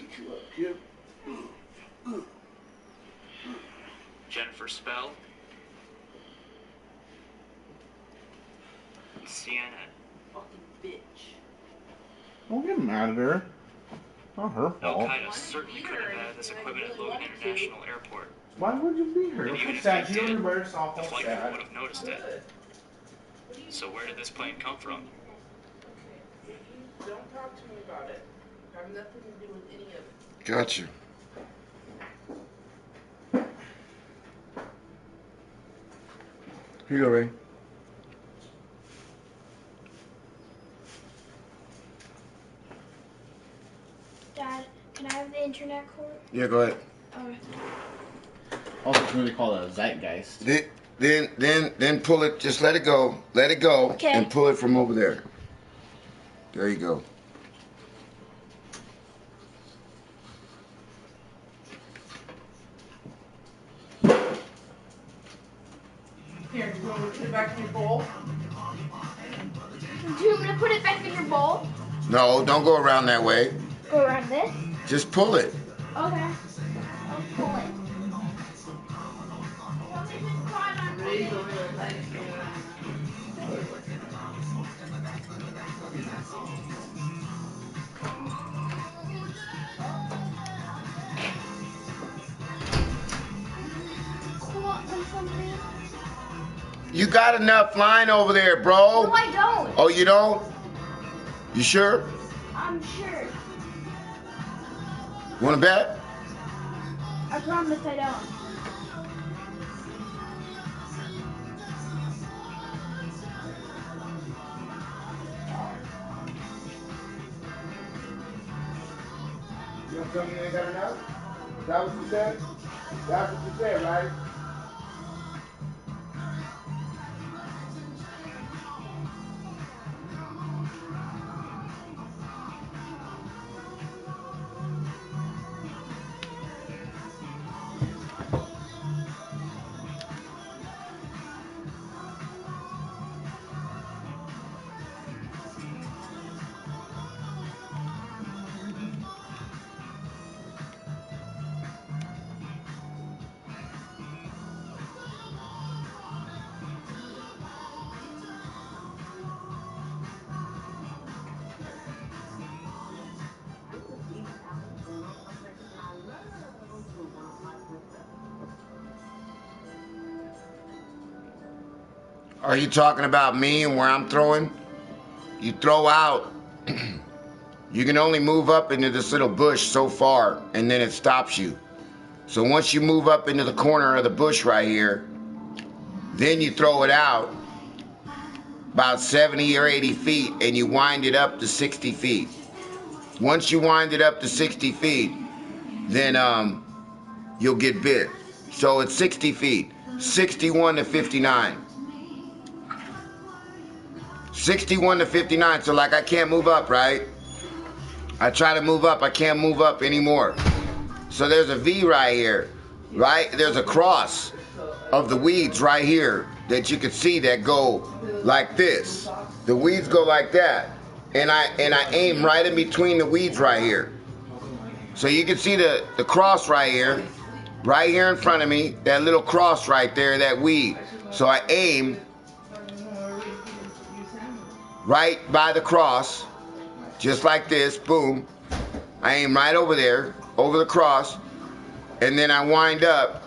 Jennifer Spell, and CNN. Fucking bitch. Don't get mad at her. Not her fault. Al-Qaeda certainly could have had this equipment at Logan International Airport. Why would you beat her? And even What's if sad? he She did, only burst off the all flight crew sad. would have noticed it. So where did this plane come from? Okay. Don't talk to me about it. I have nothing to do with any of it. Gotcha. Here you go, Ray. Dad, can I have the internet cord? Yeah, go ahead. Also, it's really called a zeitgeist. Then pull it. Just let it go. Let it go, Okay. and pull it from over there. There you go. Here, you want me to put it back in your bowl? Do you want me to put it back in your bowl? No, don't go around that way. Go around this? Just pull it. Okay. I'll pull it. Ray's over there like, Something. You got enough line over there, bro. No, I don't. Oh, you don't? You sure? I'm sure. You want to bet? I promise I don't. You don't tell me you ain't got enough? Is that what you said? That's what you said, right? Are you talking about me and where I'm throwing? You throw out. You can only move up into this little bush so far, and then it stops you. So once you move up into the corner of the bush right here, then you throw it out about 70 or 80 feet, and you wind it up to 60 feet. Once you wind it up to 60 feet, then you'll get bit. So it's 60 feet, 61 to 59. 61 to 59, so like I can't move up, right? I try to move up, I can't move up anymore. So there's a V right here, right? There's a cross of the weeds right here that you can see that go like this. The weeds go like that. And I aim right in between the weeds right here. So you can see the cross right here in front of me, that little cross right there, that weed. So I aim right by the cross, just like this, boom. I aim right over there, over the cross, and then I wind up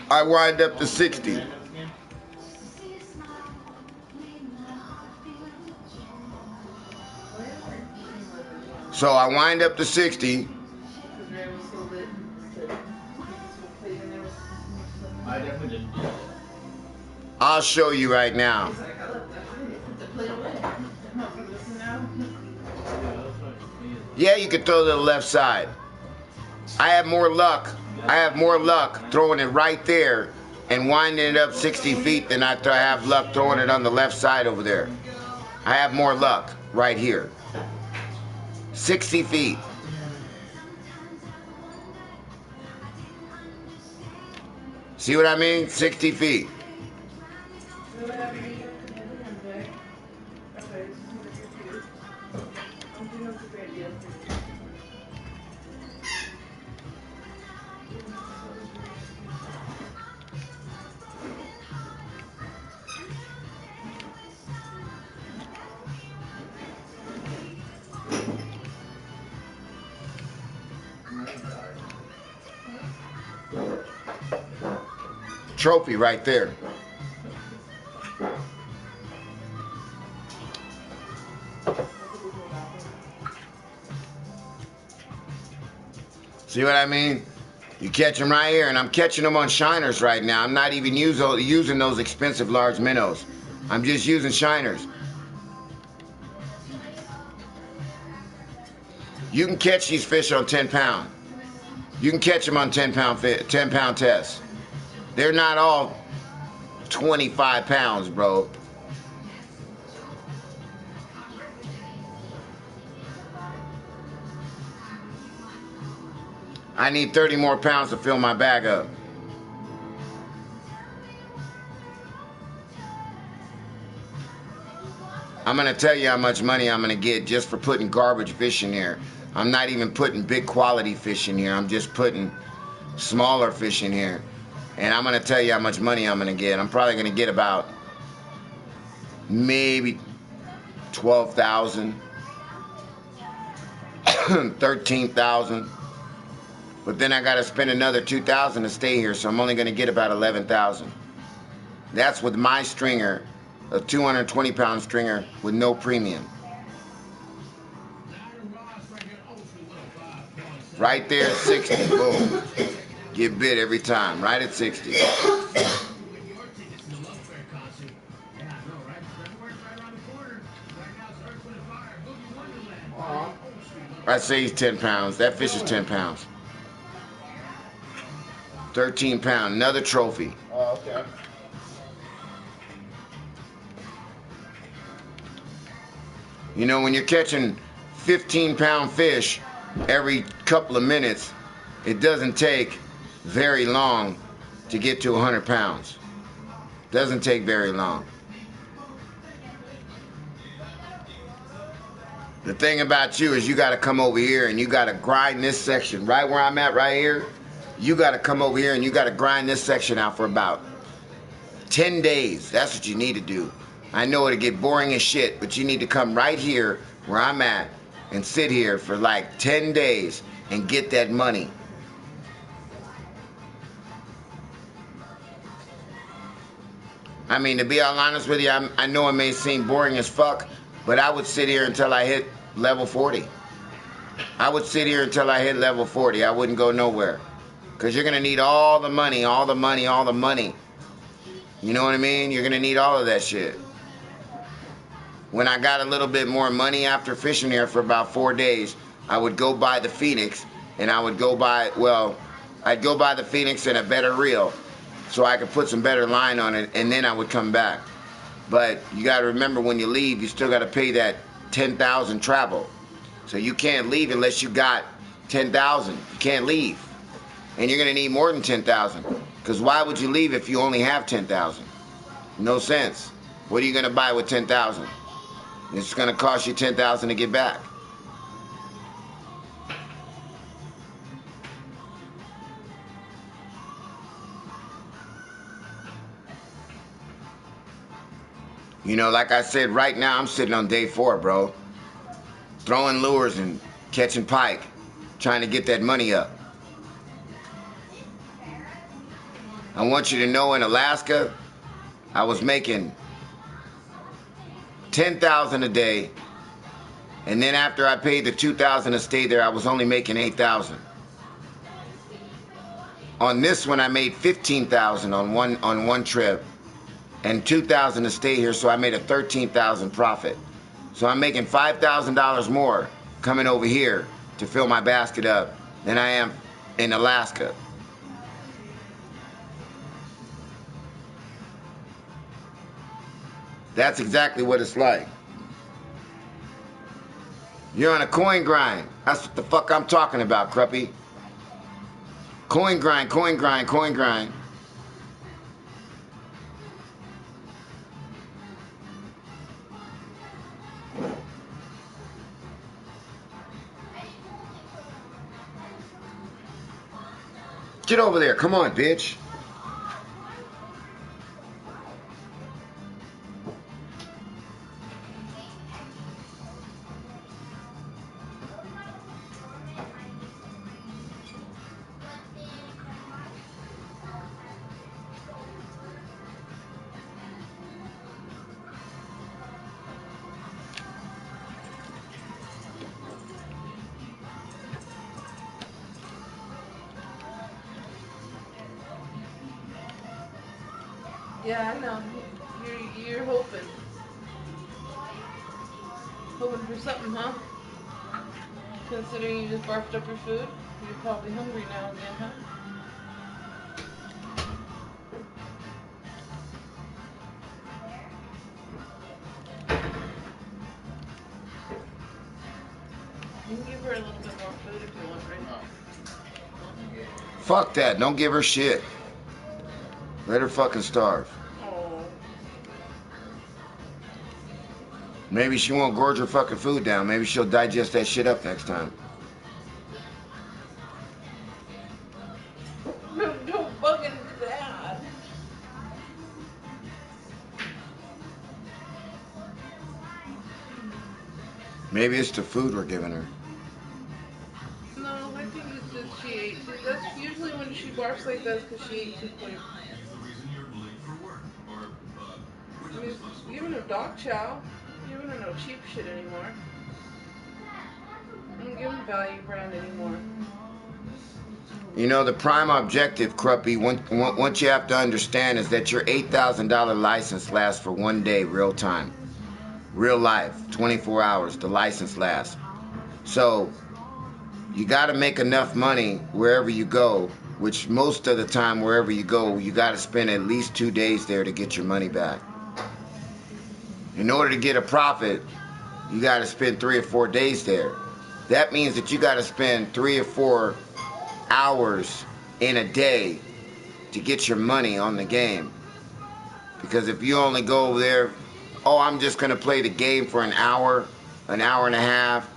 to 60. So I wind up to 60. I definitely didn't. I'll show you right now. Yeah, you can throw to the left side. I have more luck throwing it right there and winding it up 60 feet than I have luck throwing it on the left side over there. I have more luck right here. 60 feet. See what I mean? 60 feet. trophy right there. See what I mean? You catch them right here, and I'm catching them on shiners right now. I'm not even using those expensive large minnows. I'm just using shiners. You can catch these fish on 10 pound. You can catch them on 10 pound tests. They're not all 25 pounds, bro. I need 30 more pounds to fill my bag up. I'm going to tell you how much money I'm going to get just for putting garbage fish in here. I'm not even putting big quality fish in here. I'm just putting smaller fish in here. And I'm going to tell you how much money I'm going to get. I'm probably going to get about maybe 12,000, 13,000. But then I got to spend another 2,000 to stay here, so I'm only going to get about 11,000. That's with my stringer, a 220-pound stringer with no premium. Right there at 60, boom. Get bit every time, right at 60. I say he's 10 pounds. That fish is 10 pounds. 13 pound, another trophy. Oh, okay. You know, when you're catching 15-pound fish every couple of minutes, it doesn't take very long to get to 100 pounds. Doesn't take very long. The thing about you is you got to come over here and you got to grind this section right where I'm at right here. You got to come over here and you got to grind this section out for about 10 days. That's what you need to do. I know it'll get boring as shit, but you need to come right here where I'm at and sit here for like 10 days and get that money. I mean, to be all honest with you, I know it may seem boring as fuck, but I would sit here until I hit level 40. I would sit here until I hit level 40. I wouldn't go nowhere. Because you're going to need all the money, all the money, all the money. You know what I mean? You're going to need all of that shit. When I got a little bit more money after fishing here for about 4 days, I would go buy the Phoenix, and I would go buy, well, I'd go buy the Phoenix and a better reel so I could put some better line on it, and then I would come back. But you got to remember, when you leave, you still got to pay that 10,000 travel. So you can't leave unless you got 10,000. You can't leave. And you're going to need more than 10,000. Because why would you leave if you only have 10,000? No sense. What are you going to buy with 10,000? It's going to cost you 10,000 to get back. You know, like I said, right now I'm sitting on day 4, bro. Throwing lures and catching pike. Trying to get that money up. I want you to know, in Alaska, I was making 10,000 a day, and then after I paid the 2,000 to stay there, I was only making 8,000. On this one, I made 15,000 on one trip, and 2,000 to stay here, so I made a 13,000 profit. So I'm making $5,000 more coming over here to fill my basket up than I am in Alaska. That's exactly what it's like. You're on a coin grind. That's what the fuck I'm talking about, Cruppy. Coin grind, coin grind, coin grind. Get over there. Come on, bitch. Yeah, I know. You're hoping. Hoping for something, huh? Considering you just barfed up your food, you're probably hungry now again, huh? You can give her a little bit more food if you want, right? Fuck that. Don't give her shit. Let her fucking starve. Oh. Maybe she won't gorge her fucking food down. Maybe she'll digest that shit up next time. Don't fucking do that. Maybe it's the food we're giving her. No, I think it's just she ate. That's usually when she barfs like that because she ate too quick. I mean, giving her dog chow. Giving her no cheap shit anymore. I don't give them value brand anymore. You know, the prime objective, Cruppy, once you have to understand is that your $8,000 license lasts for 1 day, real time. Real life, 24 hours, the license lasts. So, you got to make enough money wherever you go, which most of the time, wherever you go, you got to spend at least 2 days there to get your money back. In order to get a profit, you got to spend 3 or 4 days there. That means that you got to spend 3 or 4 hours in a day to get your money on the game. Because if you only go over there, oh, I'm just going to play the game for an hour and a half,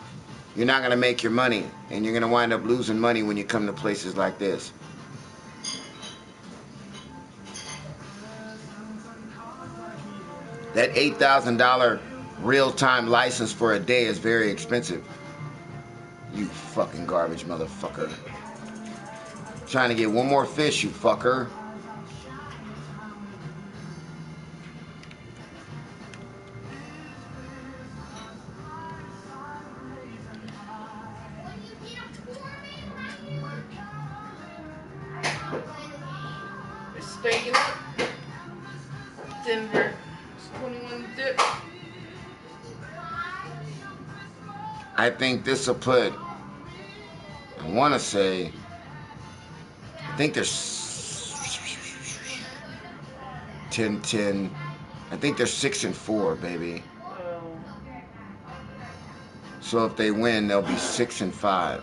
you're not going to make your money. And you're going to wind up losing money when you come to places like this. That $8,000 real-time license for a day is very expensive. You fucking garbage motherfucker. Trying to get one more fish, you fucker. They're staking up. Denver. It's 21 dip. I think this will put, I want to say, I think there's 10-10. I think they're 6-4, baby. Oh. So if they win, they'll be 6-5.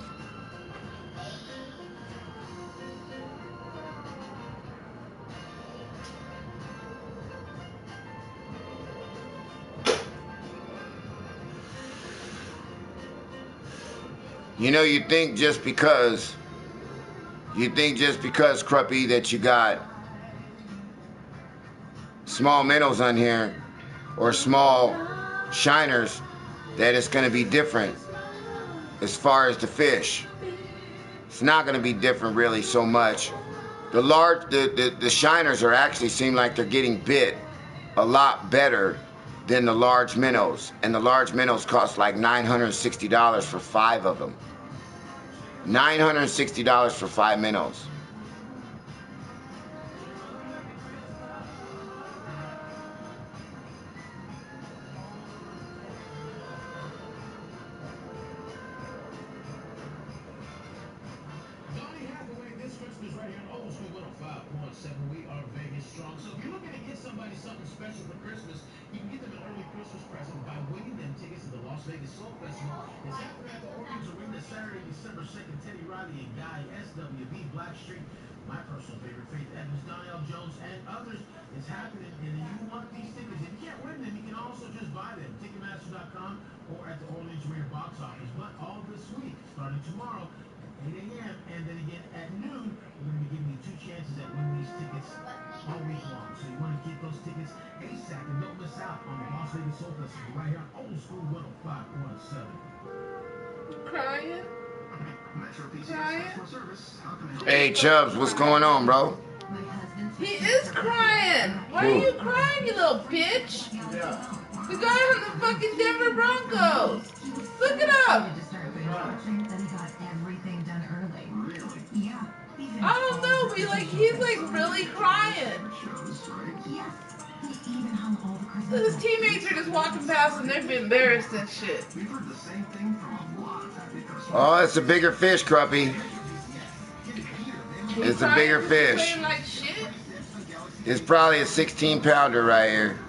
You know, you think just because, Cruppy, that you got small minnows on here or small shiners, that it's going to be different as far as the fish. It's not going to be different really so much. The shiners are actually seem like they're getting bit a lot better than the large minnows. And the large minnows cost like $960 for 5 of them. $960 for 5 minnows. My personal favorite, Faith Evans, Donnell Jones, and others is happening. And you want these tickets. If you can't win them, you can also just buy them. Ticketmaster.com or at the Orleans Arena box office. But all this week, starting tomorrow at 8 a.m. and then again at noon, we're going to be giving you 2 chances at winning these tickets all week long. So you want to get those tickets ASAP and don't miss out on the Las Vegas Soul Festival right here on Old School 105.7. Crying? Hey, Chubbs, what's going on, bro? He is crying. Why are you crying, you little bitch? The guy on the fucking Denver Broncos. Look it up. I don't know, but he's like really crying. His teammates are just walking past and they've been embarrassed and shit. Oh, it's a bigger fish, Cruppy. It's a bigger fish. Like shit? It's probably a 16-pounder right here.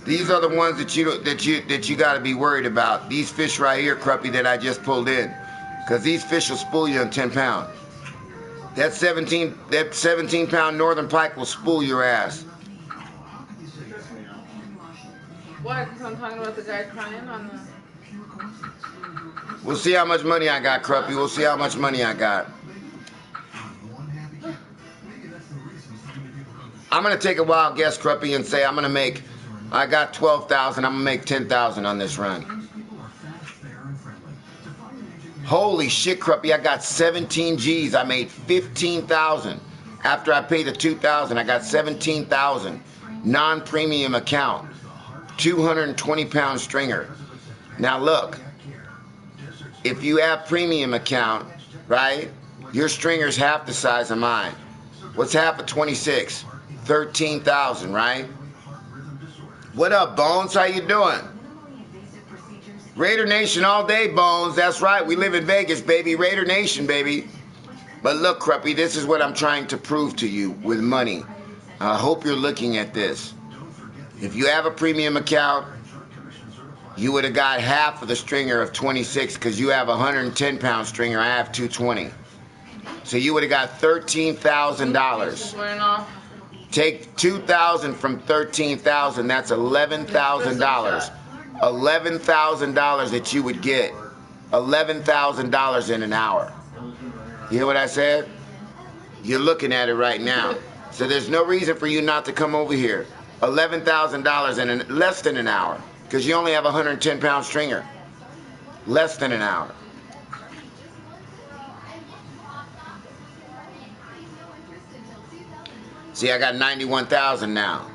These are the ones that you got to be worried about. These fish right here, Cruppy, that I just pulled in, because these fish will spool you on 10 pound. That 17-pound northern pike will spool your ass. Why? Because I'm talking about the guy crying on the. We'll see how much money I got, Cruppy. We'll see how much money I got. I'm gonna take a wild guess, Cruppy, and say I got 12,000. I'm gonna make 10,000 on this run. Holy shit, Cruppy! I got 17 G's. I made 15,000 after I paid the 2,000. I got 17,000. Non-premium account. 220-pound stringer. Now look, if you have premium account, right? Your stringer's half the size of mine. What's half of 26? 13,000, right? What up, Bones? How you doing? Raider Nation all day, Bones. That's right. We live in Vegas, baby. Raider Nation, baby. But look, Cruppy, this is what I'm trying to prove to you with money. I hope you're looking at this. If you have a premium account, you would have got half of the stringer of 26 because you have a 110-pound stringer. I have 220. So you would have got $13,000. Take 2,000 from 13,000. That's $11,000. $11,000 that you would get. $11,000 in an hour. You hear what I said? You're looking at it right now. So there's no reason for you not to come over here. $11,000 in less than an hour. Because you only have a 110-pound stringer. Less than an hour. See, I got 91,000 now.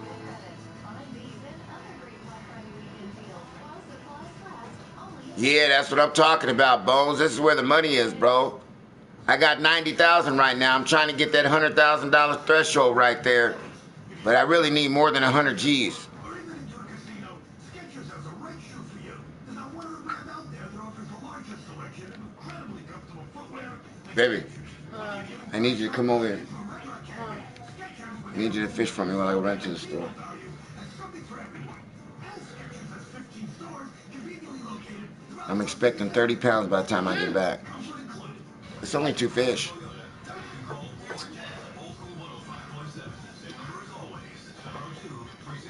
Yeah, that's what I'm talking about, Bones. This is where the money is, bro. I got 90,000 right now. I'm trying to get that $100,000 threshold right there. But I really need more than 100 G's. Baby, I need you to come over here. I need you to fish for me while I go right to the store. I'm expecting 30 pounds by the time I get back. It's only 2 fish.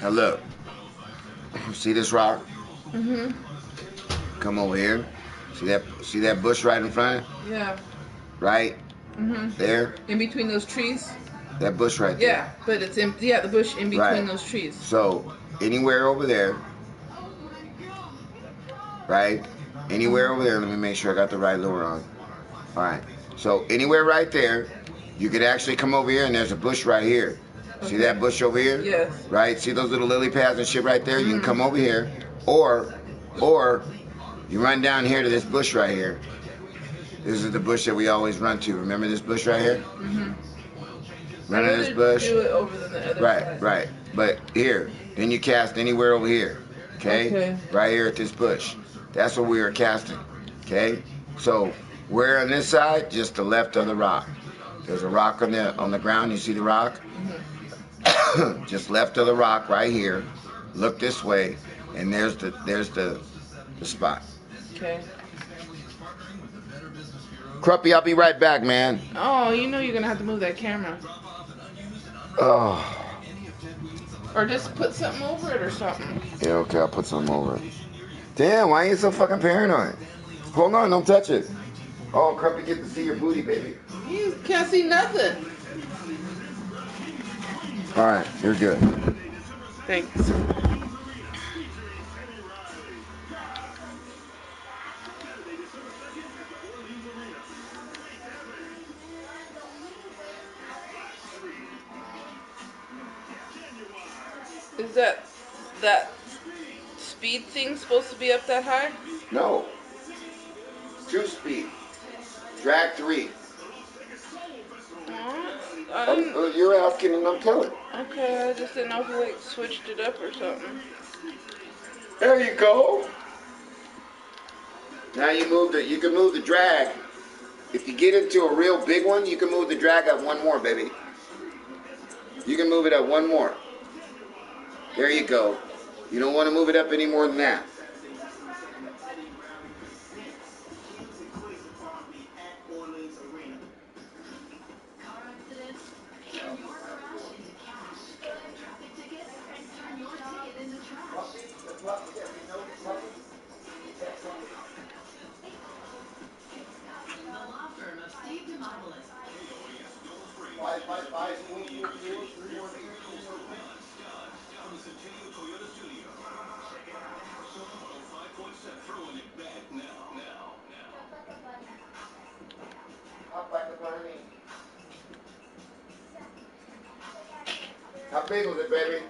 Now look, see this rock? Mm-hmm. Come over here. See that bush right in front? Yeah. Right? Mm-hmm. There? In between those trees? That bush right there. Yeah, but it's in, yeah, the bush in between those trees. So, anywhere over there, right? Anywhere over there, let me make sure I got the right lure on. Alright, so anywhere right there, you could actually come over here and there's a bush right here. Okay. See that bush over here? Yes. Right? See those little lily pads and shit right there? You can come over here, or you run down here to this bush right here. This is the bush that we always run to. Remember this bush right here? Mm-hmm. Run to this bush. Do it over the other side. Right. But here, then you cast anywhere over here. Okay? Right here at this bush. That's what we are casting. Okay? So where on this side? Just the left of the rock. There's a rock on the ground. You see the rock? Mm-hmm. Just left of the rock right here. Look this way, and there's the spot. Okay. Cruppy, I'll be right back, man. Oh, you know you're gonna have to move that camera. Oh. Or just put something over it or something. Yeah, okay, I'll put something over it. Damn, why are you so fucking paranoid? Hold on, don't touch it. Oh, Cruppy, get to see your booty, baby. You can't see nothing. All right, you're good. Thanks. Is that speed thing supposed to be up that high? No. True speed. Drag 3. I didn't. You're asking and I'm telling. Okay, I just didn't know if you like switched it up or something. There you go. Now you move the. You can move the drag. If you get into a real big one, you can move the drag up one more, baby. You can move it up one more. There you go. You don't want to move it up any more than that. How big was it, baby?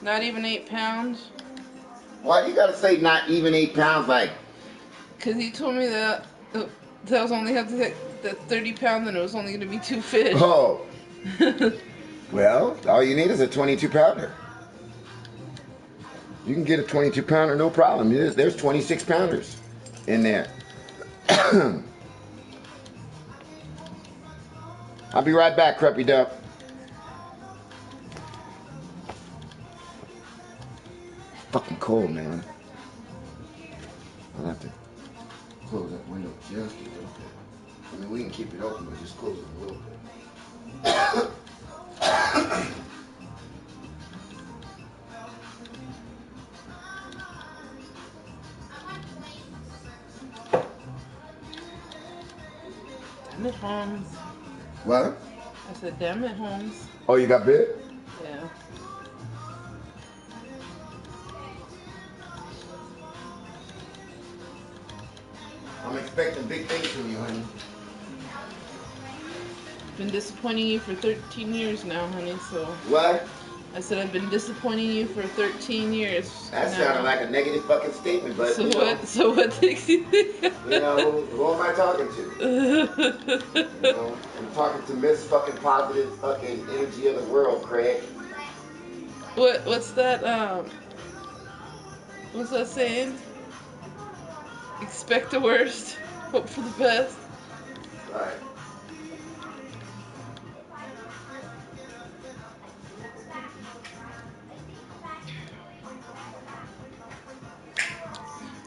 Not even 8 pounds. Why do you gotta say not even 8 pounds? Like, Cause he told me that that was only have to take the 30 pounds and it was only gonna be 2 fish. oh. Well, all you need is a 22 pounder. You can get a 22 pounder, no problem. There's 26 pounders in there. I'll be right back, Creppy Duck. Fucking cold, man. I'll have to close that window just a little bit. I mean, we can keep it open, but just close it a little bit. Damn it, Holmes. What? I said, damn it, Holmes. Oh, you got bit? Yeah. I'm expecting big things from you, honey. Been disappointing you for 13 years now, honey, so. What? I said I've been disappointing you for 13 years. That now. sounded like a negative fucking statement, but So you know, what? So what makes you think? you know, who am I talking to? You know, I'm talking to Miss fucking positive fucking energy of the world, Craig. What's that? What's that saying? Expect the worst, hope for the best. Right.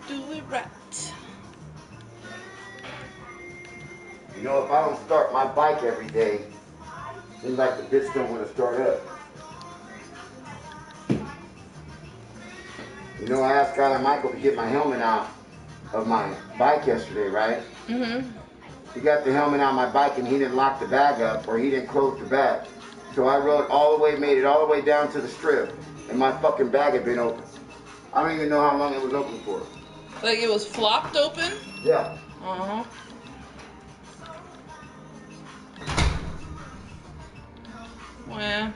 Do it right. You know, if I don't start my bike every day, seems like the bitch don't want to start up. You know, I asked Skylar Michael to get my helmet out of my bike yesterday, right? Mm-hmm. He got the helmet out of my bike and he didn't lock the bag up or he didn't close the bag. So I rode all the way, made it all the way down to the strip and my fucking bag had been open. I don't even know how long it was open for. Like it was flopped open? Yeah. Uh-huh. Well.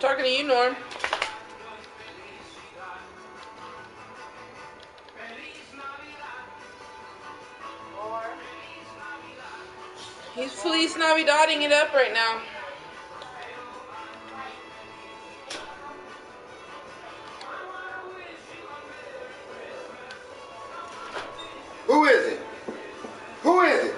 talking to you, Norm. He's Feliz Navidad-ing it up right now. Who is it? Who is it?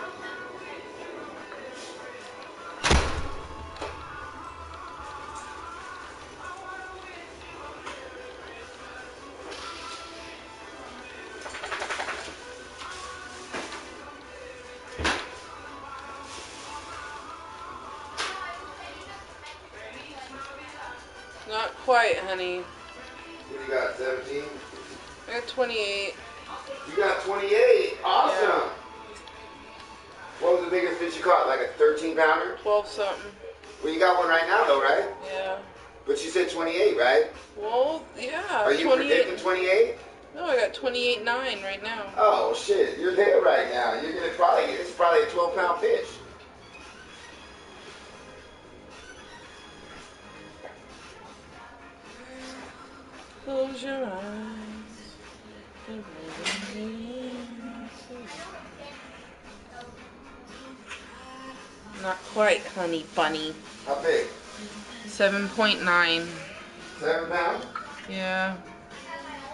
Not quite, honey. What you got, 17? I got 28. You got 28. Awesome. Yeah. What was the biggest fish you caught? Like a 13 pounder? 12 something. Well, you got one right now, though, right? Yeah. But you said 28, right? Well, yeah. Are you predicting 28? No, I got 28.9 right now. Oh, shit. You're there right now. You're going to probably, it's probably a 12-pound fish. Close your eyes. Not quite, honey bunny. How big? 7.9. 7 pounds? Yeah.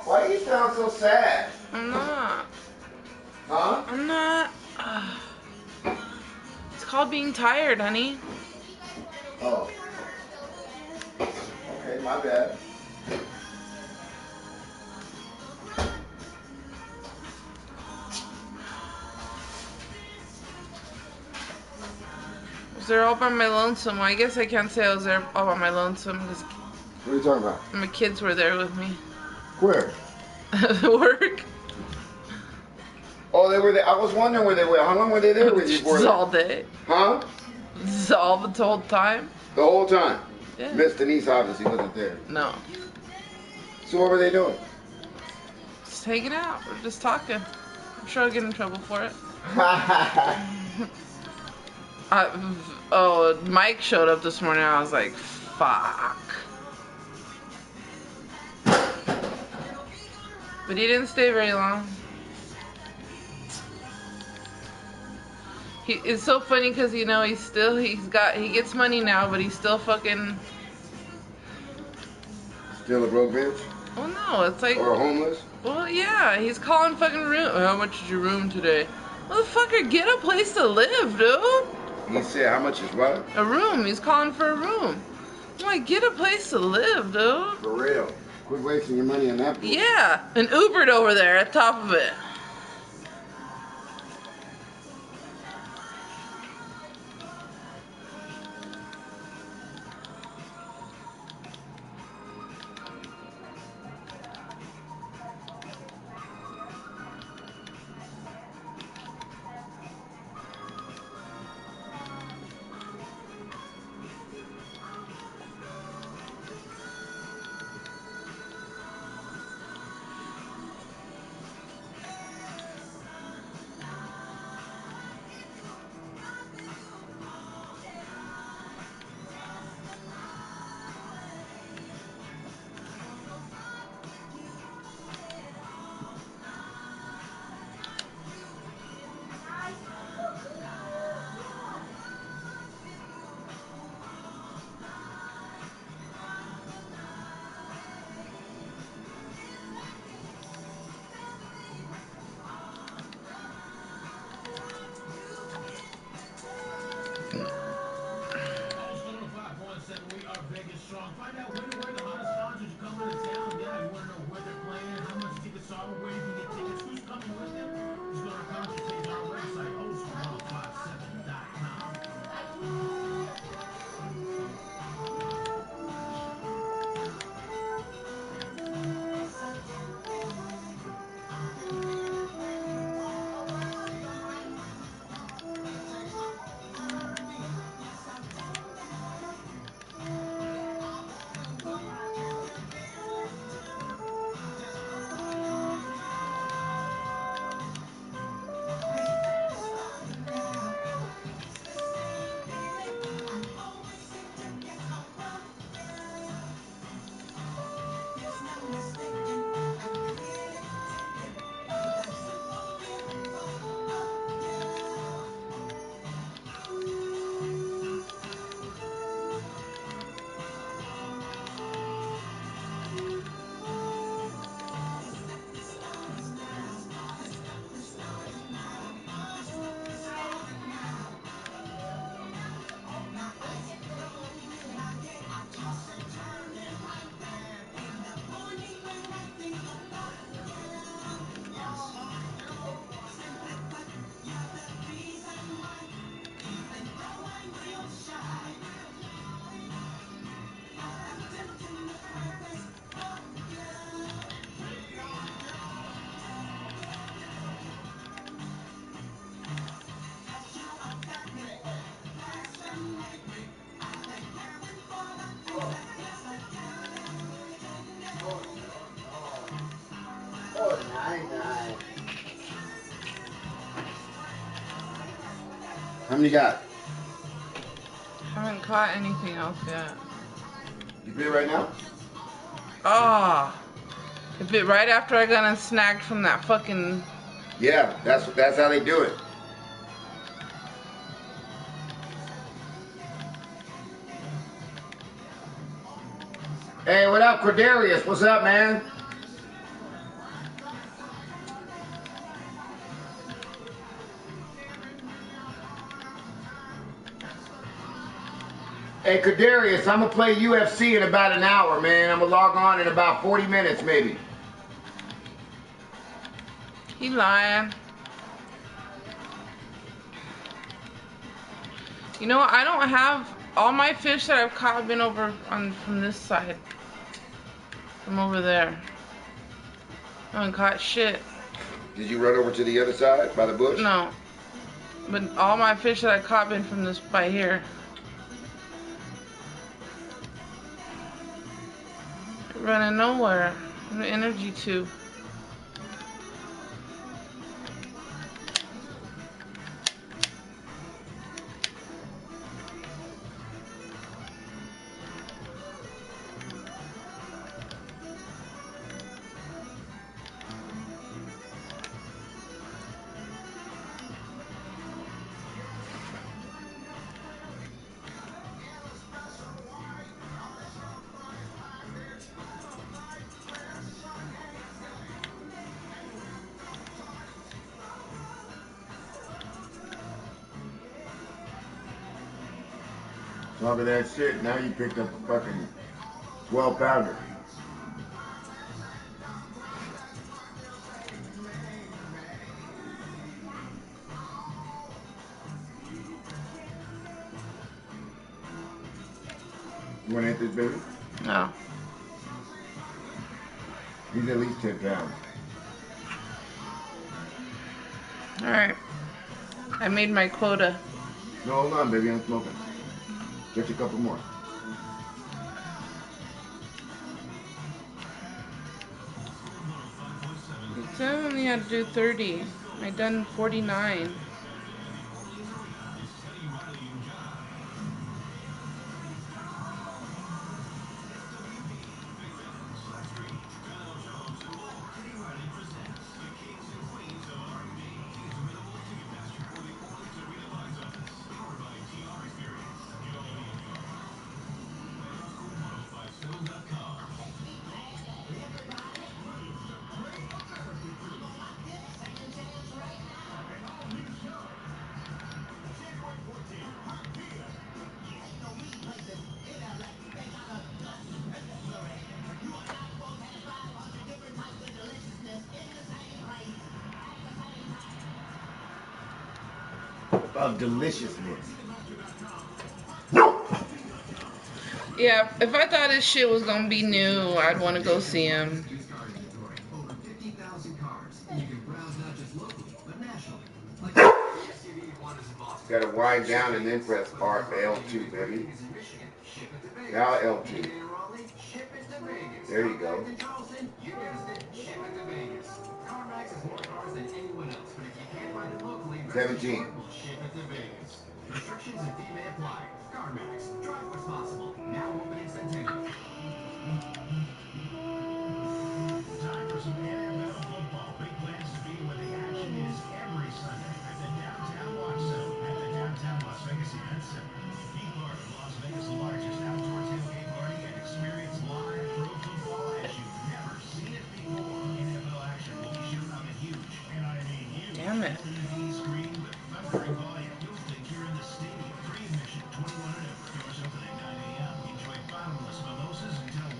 Why do you sound so sad? I'm not. Huh? I'm not. It's called being tired, honey. Oh. Okay, my bad. I was there all by my lonesome. Well, I guess I can't say I was there all by my lonesome because What are you talking about? my kids were there with me. Where? Work. Oh, they were there. I was wondering where they were. How long were they there with you for? Just all day. Huh? Just all the whole time. The whole time? Yeah. Miss Denise obviously wasn't there. No. So what were they doing? Just hanging out. We're just talking. I'm sure I'll get in trouble for it. Oh, Mike showed up this morning. I was like, fuck. But he didn't stay very long. It's so funny because, you know, he gets money now, but he's still fucking. Still a broke bitch? Well, no, it's like. Or homeless? Well, yeah, he's calling fucking room. How much is your room today? Motherfucker, get a place to live, dude. He said, how much is what? A room. He's calling for a room. I'm like, get a place to live, dude. For real. Quit wasting your money on that. Yeah, an Ubered over there at top of it. Find out when and where the hottest concerts are coming to town. Yeah, you want to know where they're playing, how much tickets are, where you can get tickets, who's coming with them. Just go to our concert page on our website, oldschool1057.com. How many you got? I haven't caught anything else yet. You bit right now? Oh, it bit right after I got unsnagged from that fucking. Yeah, that's how they do it. Hey, what up, Cordarius? What's up, man? Hey, Kadarius, I'm going to play UFC in about an hour, man. I'm going to log on in about 40 minutes, maybe. He lying. You know what? I don't have all my fish that I've caught have been over on from this side. From over there. I haven't caught shit. Did you run over to the other side by the bush? No. But all my fish that I caught been from this by here. Running nowhere. The energy tube. Talk of that shit, now you picked up a fucking 12-pounder. You want to hit this, baby? No. He's at least 10 pounds. Alright. I made my quota. No, hold on, baby, I'm smoking. Get you a couple more. I only had to do 30. I done 49. Of deliciousness. Yeah, if I thought this shit was gonna be new, I'd want to go see him. Gotta wind down and then press L2, baby. Now L2. There you go. 17. Restrictions and fee may apply. CarMax. Drive responsible. Now open instantaneously. Time for some NFL football. Big plans to be where the action is every Sunday at the Downtown Watch Zone at the Downtown Las Vegas Event Center. Be part of Las Vegas' largest outdoor tailgate party and experience live pro football as you've never seen it before. NFL action will be shown up at huge, and I mean huge. Damn it. TV screen with thundering volume. You'll think you're in the stadium. Free admission, 21 and over. Doors open at 9 a.m. Enjoy bottomless mimosas until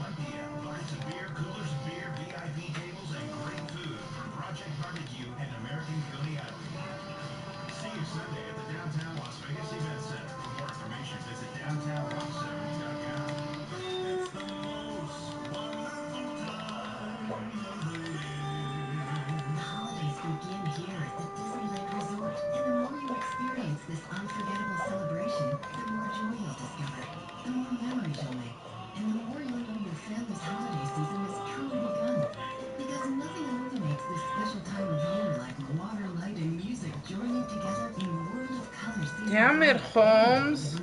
Damn it, Holmes.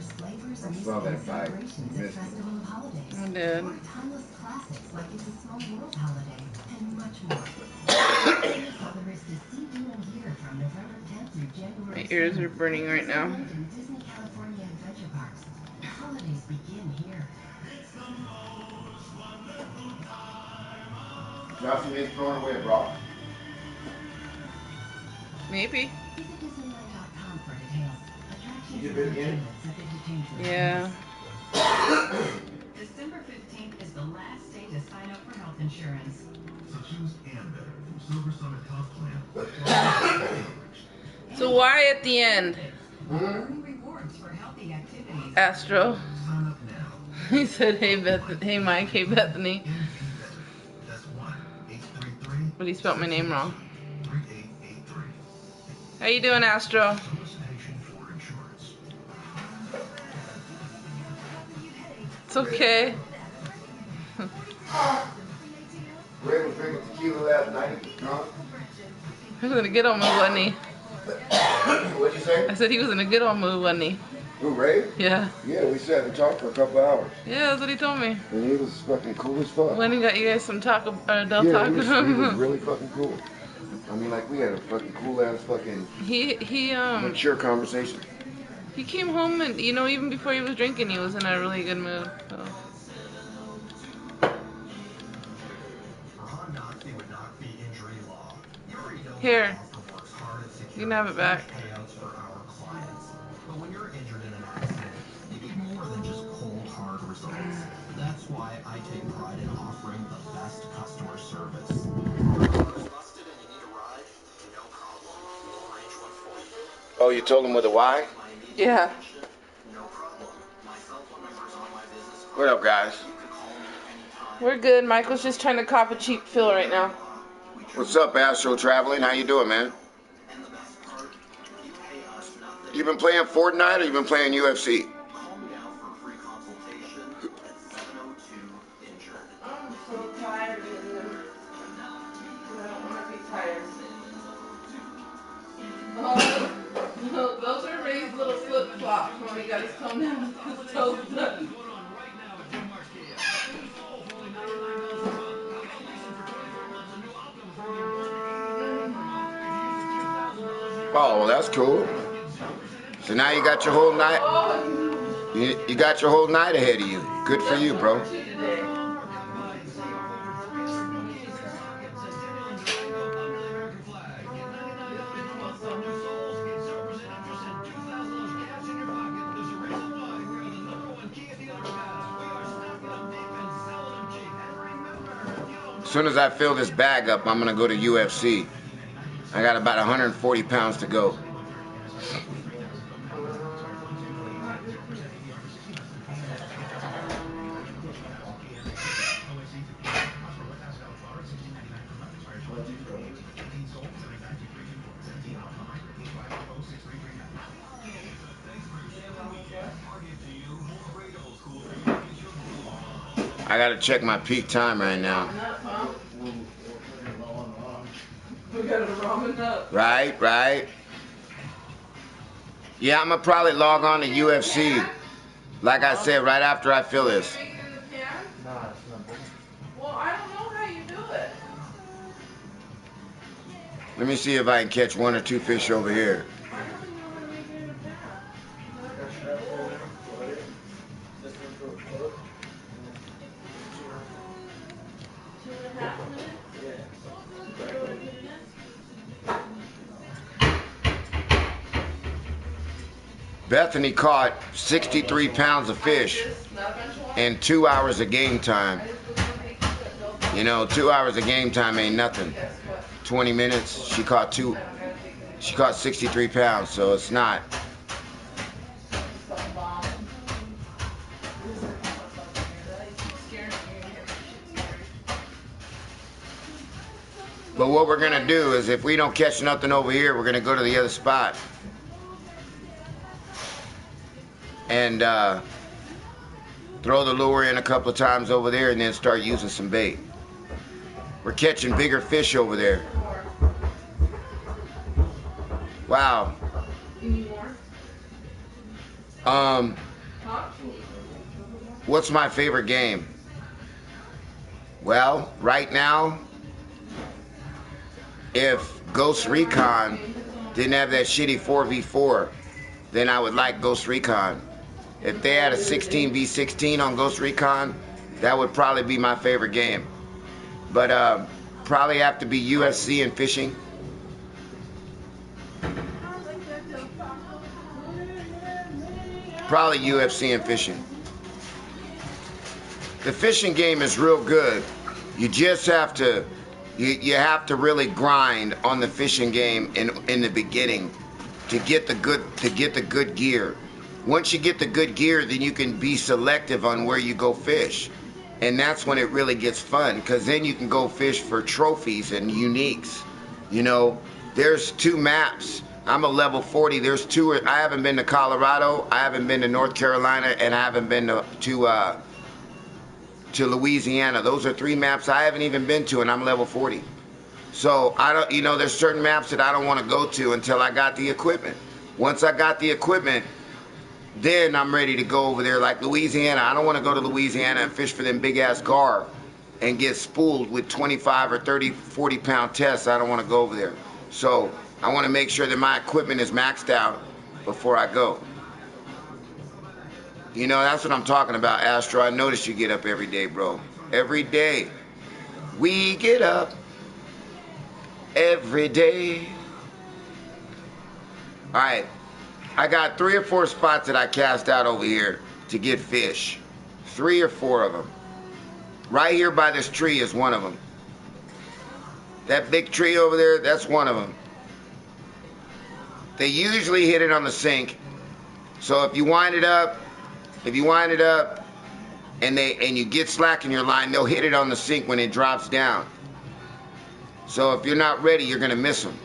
I saw that bike. Missed it. I did. My ears are burning right now. Johnson is throwing away a bra. Maybe. You get bit again? Yeah. December 15th is the last day to sign up for health insurance. So choose Ambetter from Silver Summit Health Plan. So why at the end? Rewards for healthy activities. Astro. Sign up now. He said, hey, hey Mike, hey Bethany. That's 1-833. But he spelled my name wrong. 3883. How you doing, Astro? Solicitation for insurance. It's okay. Ray was drinking tequila last night. He was drunk. He was in a good old mood, wasn't he? What'd you say? I said he was in a good old mood, wasn't he? Who, Ray? Yeah. Yeah, we sat and talked for a couple hours. Yeah, that's what he told me. And he was fucking cool as fuck. When he got you guys some taco, Del Yeah, Taco. he was really fucking cool. I mean, like, we had a fucking cool ass fucking He mature conversation. he came home and, you know, even before he was drinking, he was in a really good mood. So. Here, you can have it back. But when you're injured in an accident, you need more than just cold, hard results. That's why I take pride in offering the best customer service. Busted and you need a ride? No problem. We'll arrange one for you. Oh, you told him with a Y? Yeah. No problem. My cell phone number's on my business card. What up, guys? We're good. Michael's just trying to cop a cheap fill right now. What's up, Astro Traveling? How you doing, man? You been playing Fortnite or you been playing UFC? I'm so tired. I don't want to be tired. Oh, those are Ray's little flip-flops when he got his toe down. His toes done. Oh, well, that's cool. So now you got your whole night. You got your whole night ahead of you. Good for you, bro. As soon as I fill this bag up, I'm gonna go to UFC. I got about 140 pounds to go. I gotta check my peak time right now. We got to ramen up. Right. Yeah, I'm gonna probably log on to UFC. Like I said, right after I fill this. Well, I don't know how you do it. Let me see if I can catch one or two fish over here. Bethany caught 63 pounds of fish in 2 hours of game time. You know, 2 hours of game time ain't nothing. 20 minutes, she caught 63 pounds, so it's not. But what we're gonna do is if we don't catch nothing over here, we're gonna go to the other spot. And throw the lure in a couple of times over there and then start using some bait. We're catching bigger fish over there. Wow. What's my favorite game? Well, right now, if Ghost Recon didn't have that shitty 4v4, then I would like Ghost Recon. If they had a 16v16 on Ghost Recon, that would probably be my favorite game. But probably have to be UFC and fishing. Probably UFC and fishing. The fishing game is real good. You just have to, you have to really grind on the fishing game in the beginning to get the good gear. Once you get the good gear, then you can be selective on where you go fish. And that's when it really gets fun, because then you can go fish for trophies and uniques. You know, there's 2 maps. I'm a level 40. There's 2. I haven't been to Colorado, I haven't been to North Carolina, and I haven't been to Louisiana. Those are 3 maps I haven't even been to, and I'm level 40. So I don't, you know, there's certain maps that I don't want to go to until I got the equipment. Once I got the equipment, then I'm ready to go over there. Like Louisiana, I don't want to go to Louisiana and fish for them big ass gar and get spooled with 25 or 30, 40 pound tests. I don't want to go over there. So I want to make sure that my equipment is maxed out before I go. You know, that's what I'm talking about, Astro. I notice you get up every day, bro. Every day. We get up every day. All right. I got 3 or 4 spots that I cast out over here to get fish. 3 or 4 of them. Right here by this tree is one of them. That big tree over there, that's one of them. They usually hit it on the sink. So if you wind it up, and you get slack in your line, they'll hit it on the sink when it drops down. So if you're not ready, you're gonna miss them.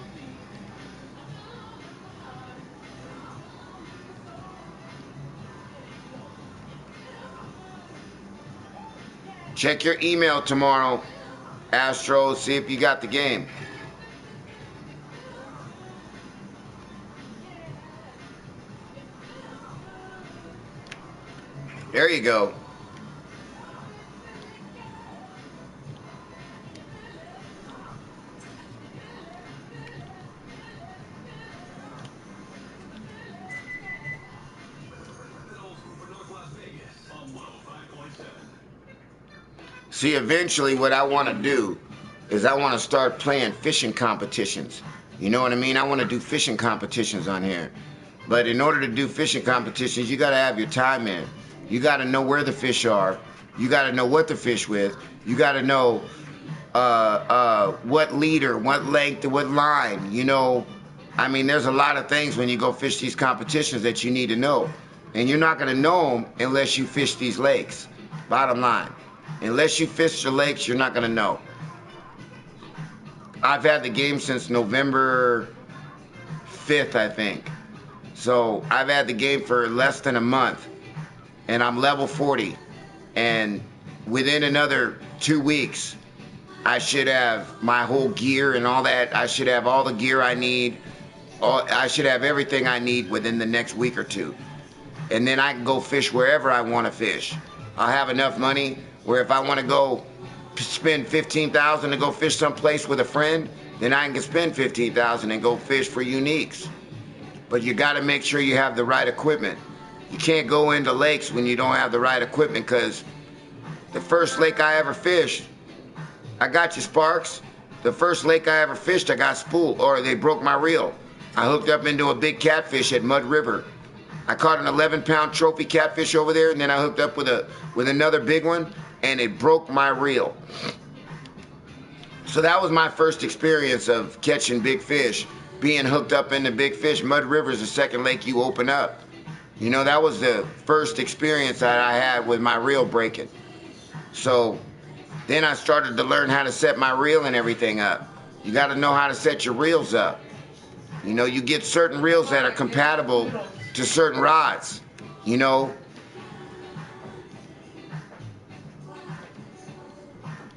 Check your email tomorrow, Astro, see if you got the game. There you go. See, eventually what I want to do is I want to start playing fishing competitions. You know what I mean? I want to do fishing competitions on here. But in order to do fishing competitions, you got to have your time in. You got to know where the fish are. You got to know what to fish with. You got to know what leader, what length, what line. You know, I mean, there's a lot of things when you go fish these competitions that you need to know. And you're not going to know them unless you fish these lakes. Bottom line. Unless you fish the lakes, you're not going to know. I've had the game since November 5th, I think. So I've had the game for less than a month. And I'm level 40. And within another 2 weeks, I should have my whole gear and all that. I should have all the gear I need. I should have everything I need within the next week or 2. And then I can go fish wherever I want to fish. I'll have enough money where if I want to go spend $15,000 to go fish someplace with a friend, then I can spend $15,000 and go fish for uniques. But you got to make sure you have the right equipment. You can't go into lakes when you don't have the right equipment, because the first lake I ever fished, I got you, Sparks. The first lake I ever fished, I got spooled, or they broke my reel. I hooked up into a big catfish at Mud River. I caught an 11-pound trophy catfish over there, and then I hooked up with another big one, and it broke my reel. So that was my first experience of catching big fish, being hooked up into big fish. Mud River is the second lake you open up. You know, that was the first experience that I had with my reel breaking. So then I started to learn how to set my reel and everything up. You got to know how to set your reels up. You know, you get certain reels that are compatible to certain rods, you know.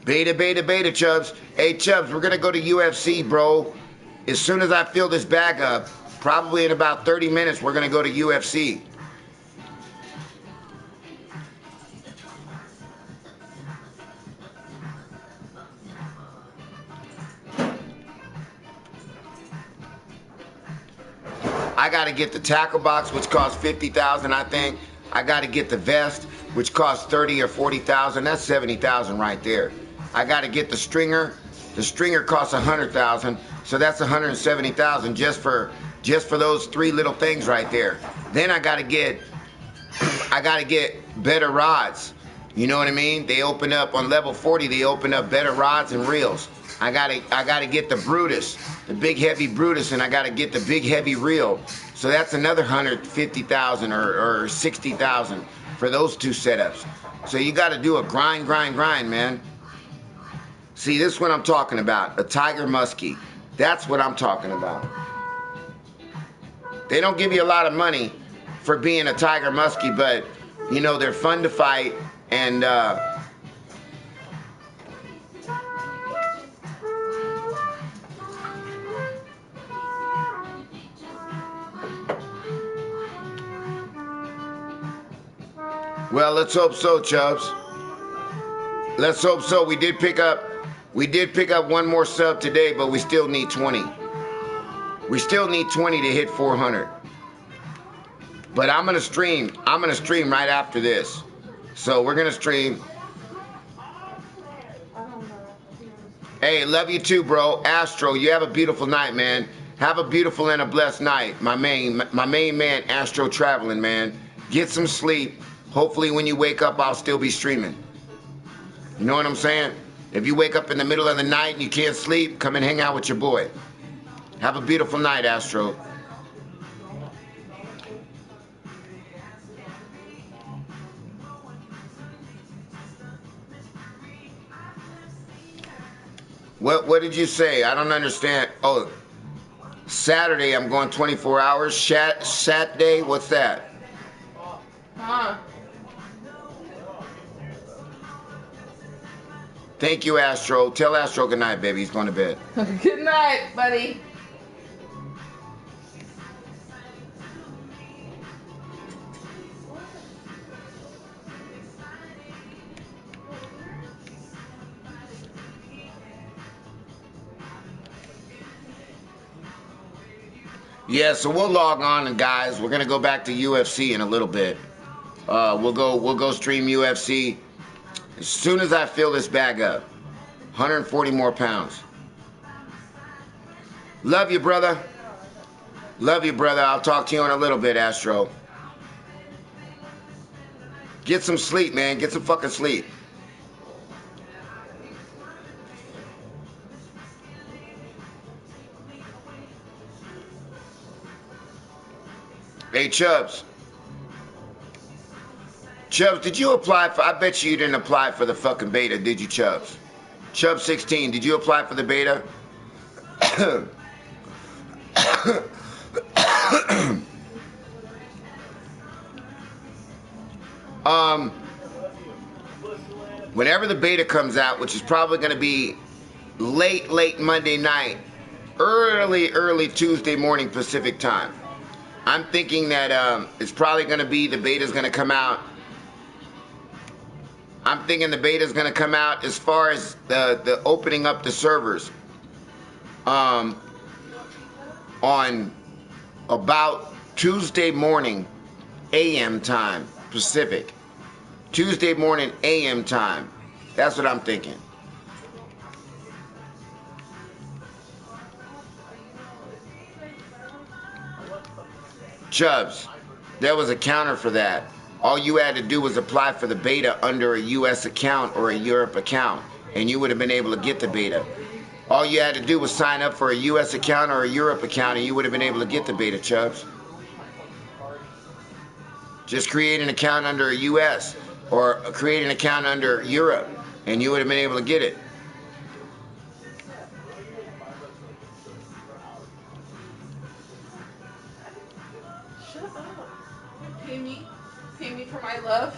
Beta, Chubbs. Hey, Chubbs, we're going to go to UFC, bro. As soon as I fill this bag up, probably in about 30 minutes, we're going to go to UFC. I got to get the tackle box, which costs $50,000, I think. I got to get the vest, which costs $30,000 or $40,000. That's $70,000 right there. I got to get the stringer. The stringer costs $100,000, so that's $170,000 just for those 3 little things right there. Then I got to get better rods. You know what I mean? They open up on level 40. They open up better rods and reels. I gotta get the Brutus, the big heavy Brutus, and I gotta get the big heavy reel. So that's another $150,000 or $60,000 for those 2 setups. So you got to do a grind, man. See, this is what I'm talking about. A Tiger Muskie. That's what I'm talking about. They don't give you a lot of money for being a Tiger Muskie, but you know they're fun to fight, and well, let's hope so, Chubbs. Let's hope so. We did pick up 1 more sub today, but we still need 20. We still need 20 to hit 400. But I'm gonna stream right after this. So we're gonna stream. Hey, love you too, bro. Astro, you have a beautiful night, man. Have a beautiful and a blessed night. My main man, Astro Traveling, man. Get some sleep. Hopefully when you wake up, I'll still be streaming. You know what I'm saying? If you wake up in the middle of the night and you can't sleep, come and hang out with your boy. Have a beautiful night, Astro. What did you say? I don't understand. Oh, Saturday I'm going 24 hours. Saturday, what's that? Huh? Thank you, Astro. Tell Astro good night, baby. He's going to bed. Good night, buddy. Yeah, so we'll log on, and guys, we're gonna go back to UFC in a little bit. We'll go stream UFC as soon as I fill this bag up. 140 more pounds. Love you, brother. Love you, brother. I'll talk to you in a little bit, Astro. Get some sleep, man. Get some fucking sleep. Hey, Chubbs. Chubbs, did you apply for... I bet you didn't apply for the fucking beta, did you, Chubbs? Chubbs 16, did you apply for the beta? Whenever the beta comes out, which is probably going to be late Monday night, early Tuesday morning Pacific time, I'm thinking that it's probably going to be, the beta's going to come out. I'm thinking the beta's going to come out as far as the opening up the servers on about Tuesday morning AM time Pacific. Tuesday morning AM time. That's what I'm thinking. Chubbs, there was a counter for that. All you had to do was apply for the beta under a US account or a Europe account, and you would have been able to get the beta. All you had to do was sign up for a US account or a Europe account, and you would have been able to get the beta, Chubbs. Just create an account under a US or create an account under Europe, and you would have been able to get it. Pay me for my love.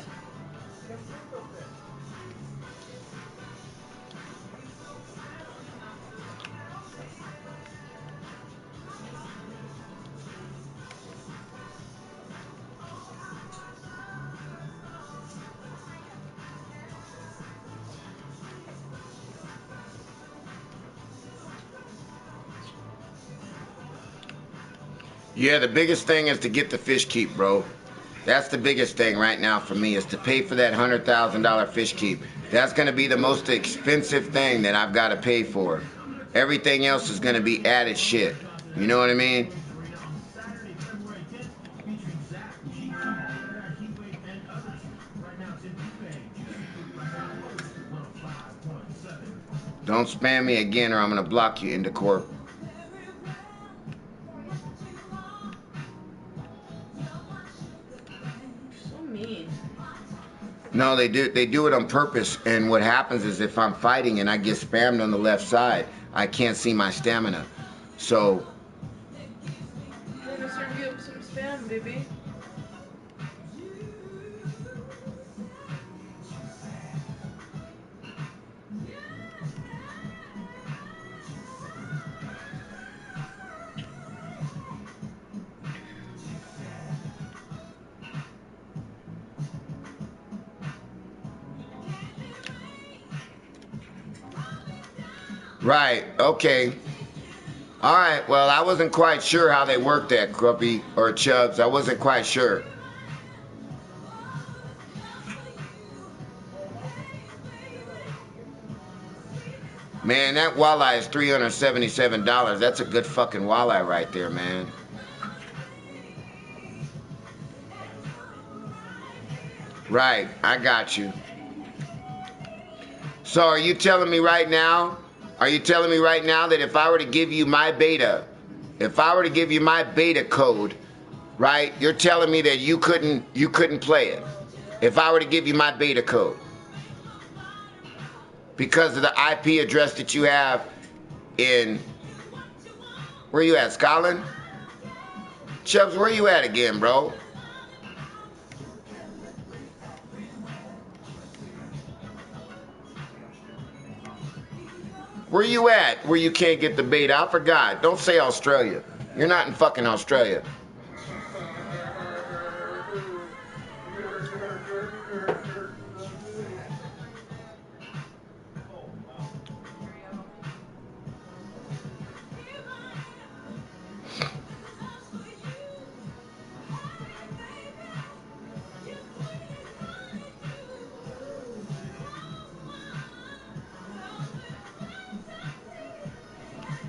Yeah, the biggest thing is to get the fish keep, bro. That's the biggest thing right now for me, is to pay for that $100,000 fish keep. That's going to be the most expensive thing that I've got to pay for. Everything else is going to be added shit. You know what I mean? Don't spam me again or I'm going to block you, Indicorp. So mean. No, they do it on purpose, and what happens is if I'm fighting and I get spammed on the left side, I can't see my stamina. So I'm gonna serve you up some spam, baby. right, okay. All right, well, I wasn't quite sure how they worked that, Cruppy or Chubbs. I wasn't quite sure. Man, that walleye is $377. That's a good fucking walleye right there, man. Right, I got you. So are you telling me right now, that if I were to give you my beta, code, right, you're telling me that you couldn't play it if I were to give you my beta code because of the IP address that you have in, where you at, Scotland? Chubbs, where you at again, bro? Where you at where you can't get the beta? I forgot. Don't say Australia. You're not in fucking Australia.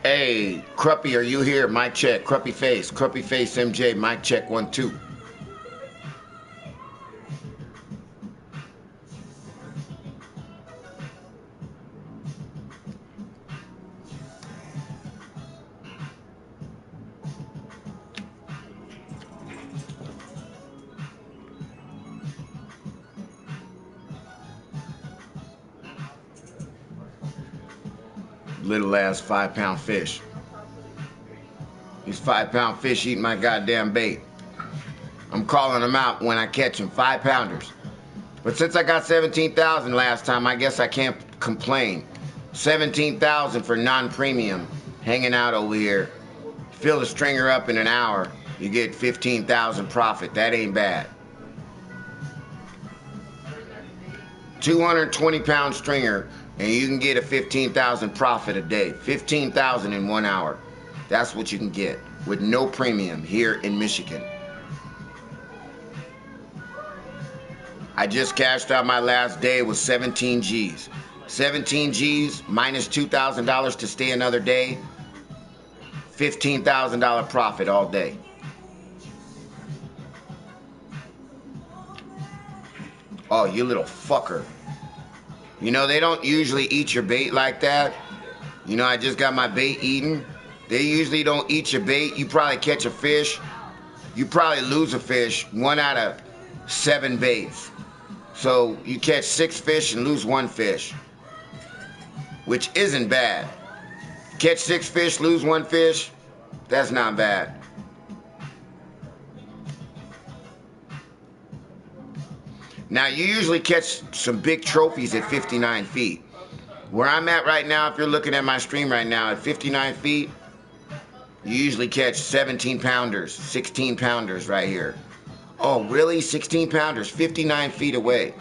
Hey, Cruppy, are you here? Mic check. Cruppy face MJ. Mic check 1 2. Little ass 5-pound fish. These 5-pound fish eating my goddamn bait. I'm calling them out when I catch them. 5-pounders. But since I got 17,000 last time, I guess I can't complain. 17,000 for non-premium hanging out over here. Fill the stringer up in an hour, you get 15,000 profit. That ain't bad. 220-pound stringer, and you can get a 15,000 profit a day. 15,000 in 1 hour. That's what you can get with no premium here in Michigan. I just cashed out my last day with 17 G's. 17 G's minus $2,000 to stay another day. $15,000 profit all day. Oh, you little fucker. You know, they don't usually eat your bait like that. You know, I just got my bait eaten. They usually don't eat your bait. You probably catch a fish. You probably lose a fish 1 out of 7 baits. So you catch 6 fish and lose 1 fish, which isn't bad. Catch 6 fish, lose 1 fish, that's not bad. Now, you usually catch some big trophies at 59 feet. Where I'm at right now, if you're looking at my stream right now, at 59 feet, you usually catch 17-pounders, 16-pounders right here. Oh, really? 16-pounders, 59 feet away.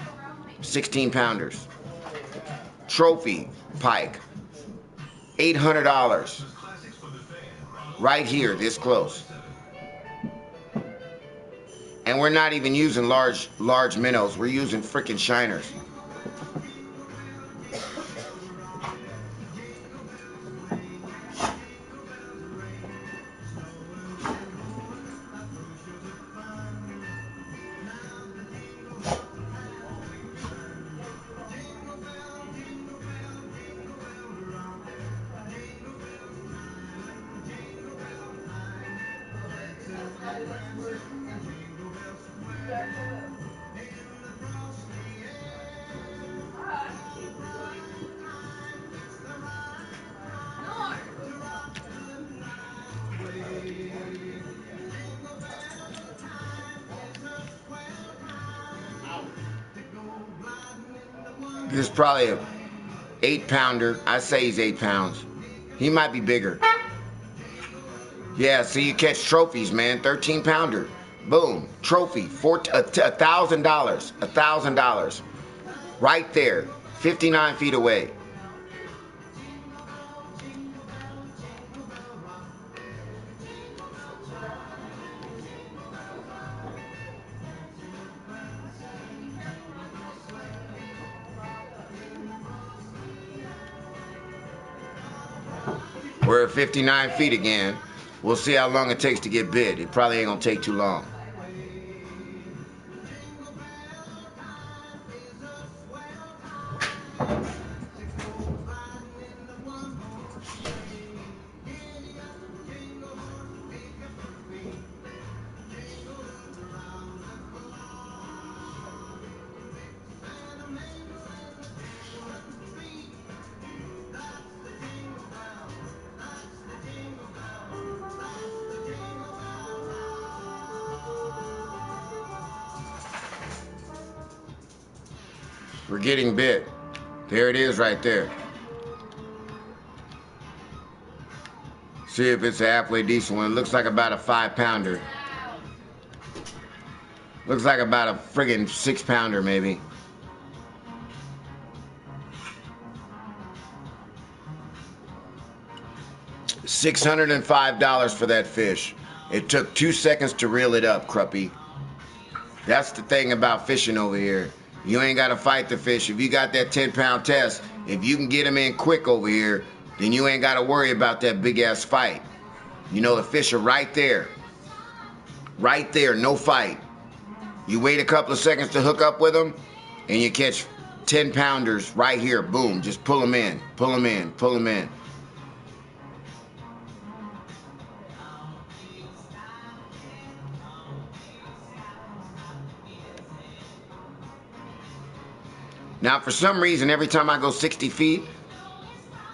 16-pounders. Trophy pike. $800. Right here, this close. And we're not even using large minnows. We're using freaking shiners. This is probably a 8-pounder. I say he's 8 pounds. He might be bigger. Yeah, see, you catch trophies, man. 13-pounder. Boom. Trophy. $1,000. $1,000. Right there. 59 feet away. We're at 59 feet again. We'll see how long it takes to get bit. It probably ain't gonna take too long. We're getting bit. There it is right there. See if it's a halfway decent one. It looks like about a 5-pounder. Looks like about a friggin' 6-pounder maybe. $605 for that fish. It took 2 seconds to reel it up, Cruppy. That's the thing about fishing over here. You ain't got to fight the fish. If you got that 10-pound test, if you can get them in quick over here, then you ain't got to worry about that big-ass fight. You know, the fish are right there. Right there, no fight. You wait a couple of seconds to hook up with them, and you catch 10-pounders right here. Boom, just pull them in, pull them in, pull them in. Now, for some reason, every time I go 60 feet,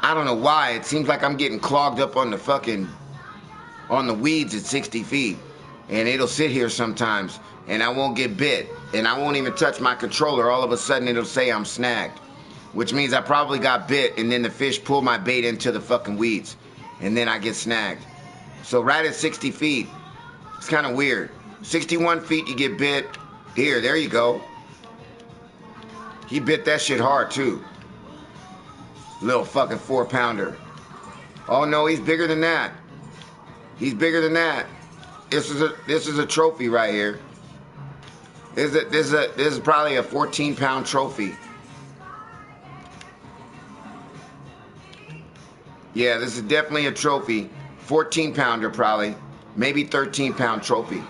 I don't know why, it seems like I'm getting clogged up on the weeds at 60 feet. And it'll sit here sometimes, and I won't get bit. And I won't even touch my controller. All of a sudden, it'll say I'm snagged. Which means I probably got bit, and then the fish pulled my bait into the fucking weeds. And then I get snagged. So right at 60 feet, it's kind of weird. 61 feet, you get bit. Here, there you go. He bit that shit hard too. Little fucking 4-pounder. Oh no, he's bigger than that. He's bigger than that. This is a trophy right here. This is probably a 14-pound trophy. Yeah, this is definitely a trophy. 14-pounder probably. Maybe 13-pound trophy.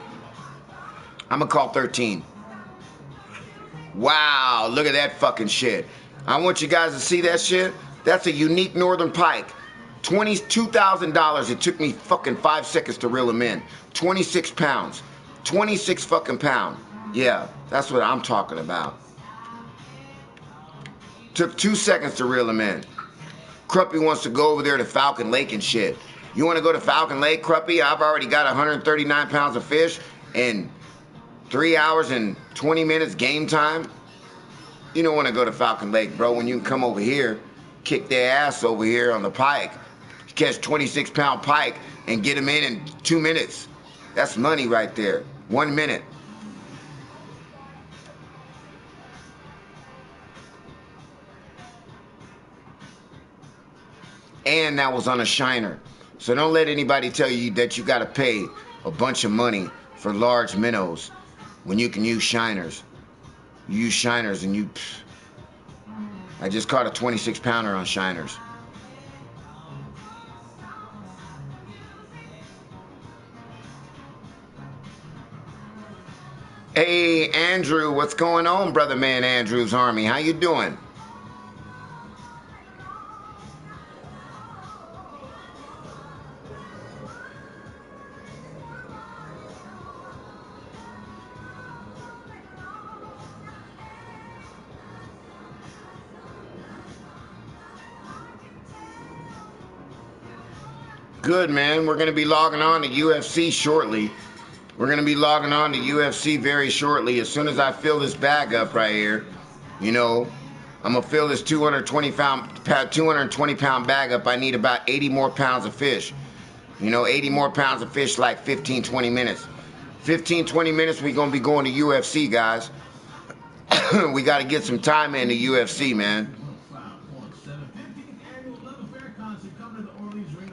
I'm gonna call 13. Wow, look at that fucking shit. I want you guys to see that shit. That's a unique northern pike. $22,000. It took me fucking 5 seconds to reel him in. 26 pounds. 26 fucking pound. Yeah, that's what I'm talking about. Took 2 seconds to reel him in. Cruppy wants to go over there to Falcon Lake and shit. You want to go to Falcon Lake, Cruppy? I've already got 139 pounds of fish and 3 hours and 20 minutes game time. You don't want to go to Falcon Lake, bro, when you can come over here, kick their ass over here on the pike, catch 26-pound pike, and get them in 2 minutes. That's money right there. 1 minute. And that was on a shiner. So don't let anybody tell you that you got to pay a bunch of money for large minnows. when you can use shiners. You use shiners and you... I just caught a 26-pounder on shiners. Hey, Andrew, what's going on, brother man Andrew's Army? How you doing? Good, man. We're going to be logging on to UFC shortly. We're going to be logging on to UFC very shortly. As soon as I fill this bag up right here, you know, I'm going to fill this 220-pound bag up. I need about 80 more pounds of fish. You know, 80 more pounds of fish, like 15, 20 minutes. 15, 20 minutes, we're going to be going to UFC, guys. We got to get some time in the UFC, man.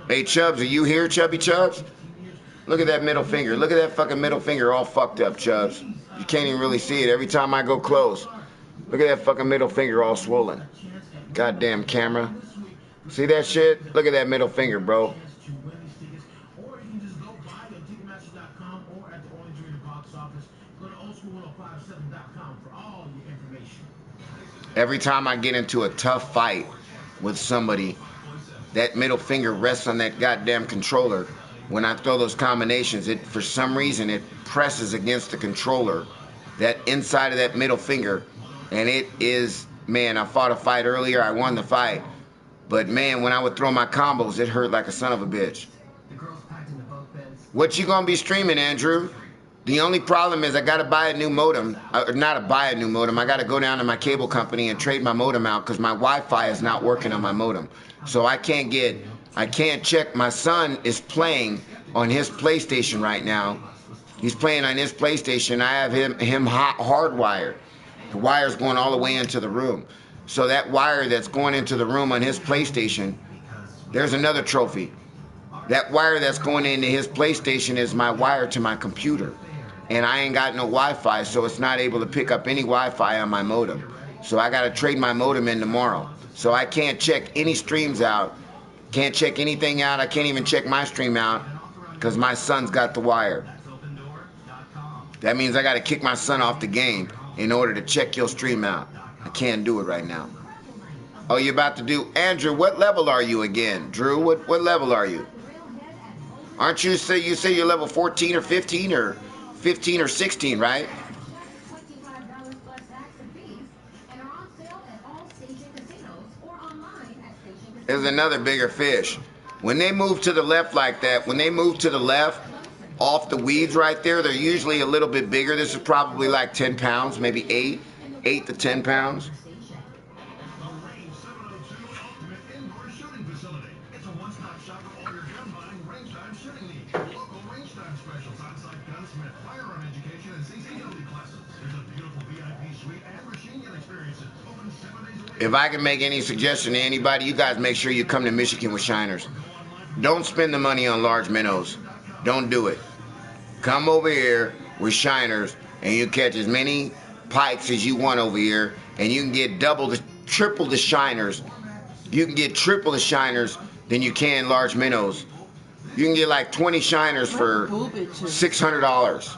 Hey, Chubbs, are you here, Chubby Chubbs? Look at that middle finger. Look at that fucking middle finger all fucked up, Chubbs. You can't even really see it every time I go close. Look at that fucking middle finger all swollen. Goddamn camera. See that shit? Look at that middle finger, bro. Every time I get into a tough fight with somebody, that middle finger rests on that goddamn controller. When I throw those combinations, it, for some reason, it presses against the controller, that inside of that middle finger, and it is, man, I fought a fight earlier, I won the fight, but man, when I would throw my combos, it hurt like a son of a bitch. What you gonna be streaming, Andrew? The only problem is I gotta buy a new modem, not buy a new modem, I gotta go down to my cable company and trade my modem out because my Wi-Fi is not working on my modem. So I can't check. My son is playing on his PlayStation right now. He's playing on his PlayStation. I have him hardwired. The wire's going all the way into the room. So that wire that's going into the room on his PlayStation, there's another trophy. That wire that's going into his PlayStation is my wire to my computer. And I ain't got no Wi-Fi, so it's not able to pick up any Wi-Fi on my modem. So I got to trade my modem in tomorrow. So I can't check any streams out. Can't check anything out. I can't even check my stream out because my son's got the wire. That means I got to kick my son off the game in order to check your stream out. I can't do it right now. Oh, you're about to do... Andrew, what level are you again? Drew, what level are you? Aren't you say you're level 14 or 15 or 15 or 16, right? There's another bigger fish. When they move to the left like that, when they move to the left off the weeds right there, they're usually a little bit bigger. This is probably like 10 pounds, maybe 8 to 10 pounds. If I can make any suggestion to anybody, you guys make sure you come to Michigan with shiners. Don't spend the money on large minnows. Don't do it. Come over here with shiners and you catch as many pikes as you want over here, and you can get triple the shiners. You can get triple the shiners than you can large minnows. You can get like 20 shiners for $600.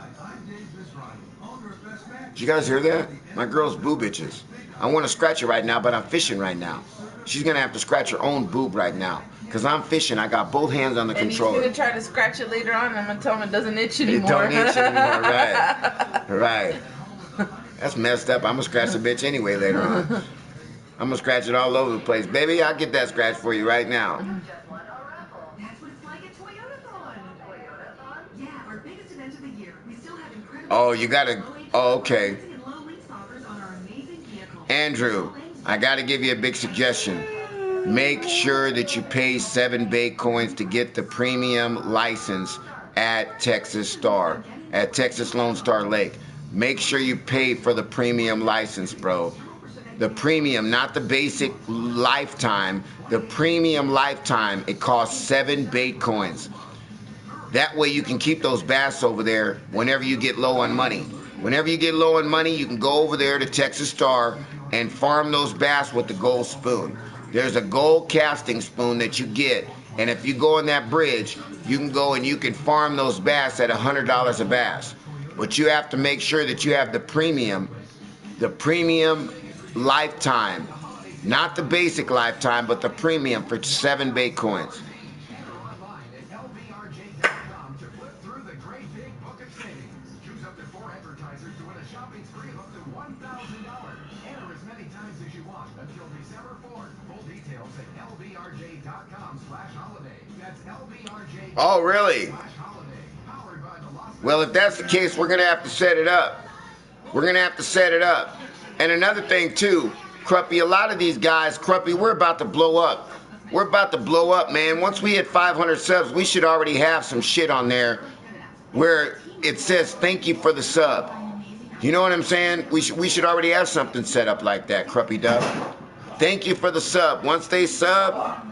Did you guys hear that? My girl's boob itches. I want to scratch it right now, but I'm fishing right now. She's going to have to scratch her own boob right now. Because I'm fishing. I got both hands on the controller. And he's going to try to scratch it later on, and I'm going to tell him it doesn't itch anymore. It don't itch anymore, right. Right. That's messed up. I'm going to scratch the bitch anyway later on. I'm going to scratch it all over the place. Baby, I'll get that scratch for you right now. That's what it's like at Toyota-thon. Yeah, our biggest event of the year. We still have incredible... Oh, you got to... Oh, okay. Andrew, I got to give you a big suggestion. Make sure that you pay 7 bait coins to get the premium license at Texas Star, at Texas Lone Star Lake. Make sure you pay for the premium license, bro. The premium, not the basic lifetime. The premium lifetime, it costs 7 bait coins. That way you can keep those bass over there whenever you get low on money. Whenever you get low on money, you can go over there to Texas Star and farm those bass with the gold spoon. There's a gold casting spoon that you get, and if you go on that bridge, you can go and you can farm those bass at $100 a bass. But you have to make sure that you have the premium lifetime, not the basic lifetime, but the premium for 7 bait coins. Oh, really? Well, if that's the case, we're going to have to set it up. We're going to have to set it up. And another thing, too, Cruppy, a lot of these guys, Cruppy, we're about to blow up. We're about to blow up, man. Once we hit 500 subs, we should already have some shit on there where it says, thank you for the sub. You know what I'm saying? We should already have something set up like that, Cruppy Dub. Thank you for the sub. Once they sub...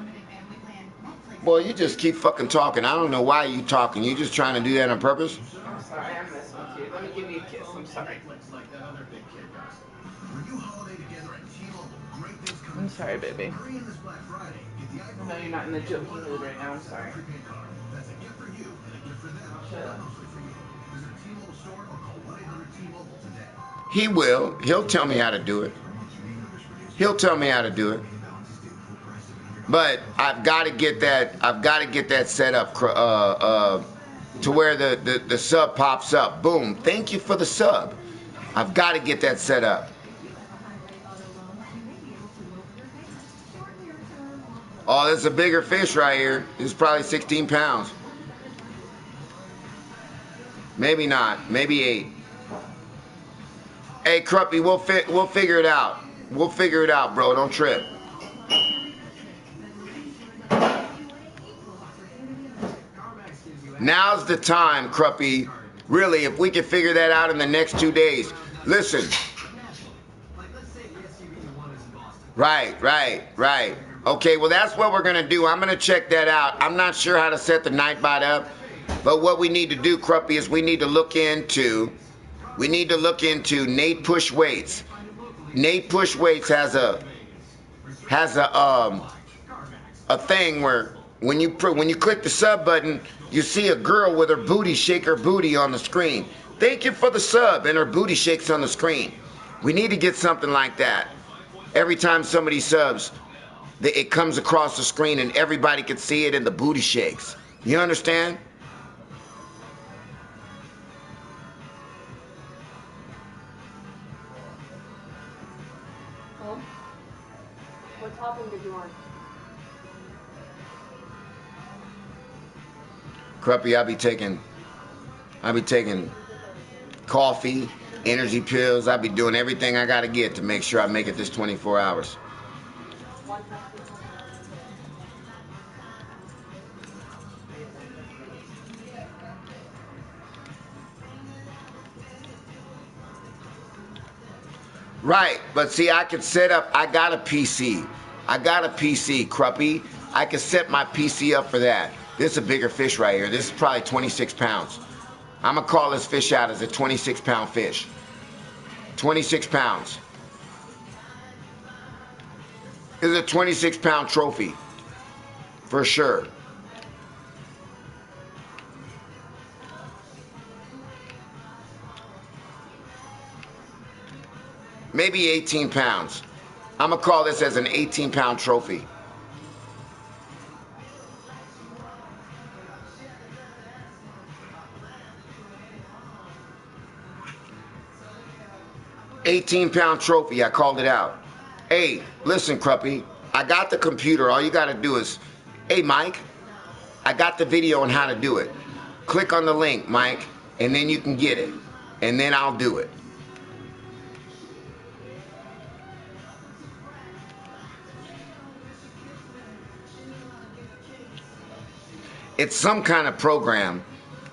Boy, you just keep fucking talking. I don't know why you talking. You just trying to do that on purpose? I'm sorry, I'm messing with you. Let me give you a kiss. I'm sorry. I'm sorry, baby. I know you're not in the joking mood right now. I'm sorry. He will. He'll tell me how to do it. He'll tell me how to do it. But I've got to get that. I've got to get that set up to where the sub pops up. Boom. Thank you for the sub. I've got to get that set up. Oh, this is a bigger fish right here. This is probably 16 pounds. Maybe not. Maybe 8. Hey, Cruppy, we'll figure it out. We'll figure it out, bro. Don't trip. Now's the time, Cruppy. Really, if we can figure that out in the next 2 days. Listen. Right. Okay, well, that's what we're going to do. I'm going to check that out. I'm not sure how to set the Nightbot up. But what we need to do, Cruppy, is we need to look into Nate Push Weights. Nate Push Weights has a thing where when you click the sub button, you see a girl with her booty shake her booty on the screen. Thank you for the sub, and her booty shakes on the screen. We need to get something like that. Every time somebody subs, it comes across the screen and everybody can see it and the booty shakes. You understand? Well, what topping did you want? Cruppy, I'll be taking coffee, energy pills. I'll be doing everything I gotta get to make sure I make it this 24 hours. Right, but see, I can set up, I got a PC, Cruppy. I can set my PC up for that. This is a bigger fish right here. This is probably 26 pounds. I'm going to call this fish out as a 26-pound fish. 26 pounds. This is a 26-pound trophy. For sure. Maybe 18 pounds. I'm going to call this as an 18-pound trophy. £18 trophy, I called it out. Hey, listen, Cruppy, I got the computer. All you got to do is, hey, Mike, I got the video on how to do it. Click on the link, Mike, and then you can get it. And then I'll do it. It's some kind of program.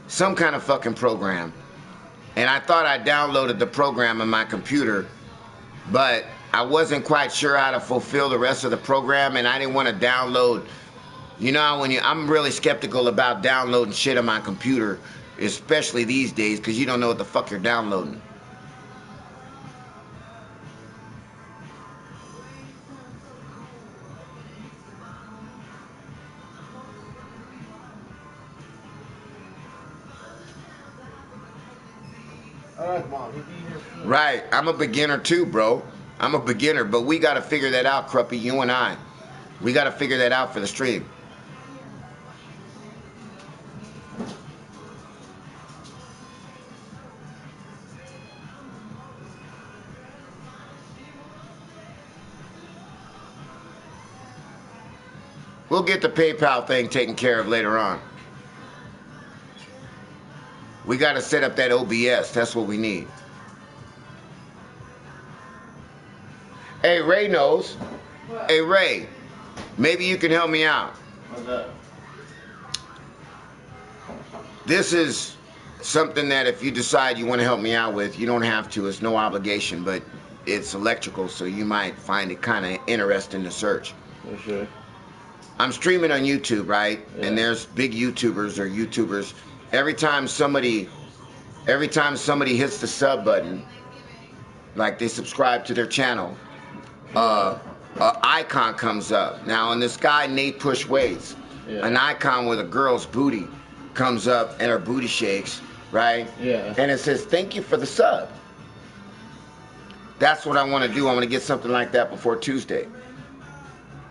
Some kind of fucking program. And I thought I downloaded the program on my computer, but I wasn't quite sure how to fulfill the rest of the program, and I didn't want to download. You know, I'm really skeptical about downloading shit on my computer, especially these days, because you don't know what the fuck you're downloading. Alright, Mom, you'll be here soon. Right. I'm a beginner too, bro. I'm a beginner, but we got to figure that out, Cruppy, you and I. We got to figure that out for the stream. We'll get the PayPal thing taken care of later on. We got to set up that OBS. That's what we need. Hey, Ray knows. What? Hey, Ray, maybe you can help me out. What's that? This is something that if you decide you want to help me out with, you don't have to. It's no obligation, but it's electrical, so you might find it kind of interesting to search. For sure. I'm streaming on YouTube, right? Yeah. And there's big YouTubers or YouTubers. Every time somebody hits the sub button, like they subscribe to their channel, an icon comes up. Now, on this guy, Nate Push Weights, an icon with a girl's booty comes up and her booty shakes, right? Yeah. And it says, thank you for the sub. That's what I want to do. I want to get something like that before Tuesday.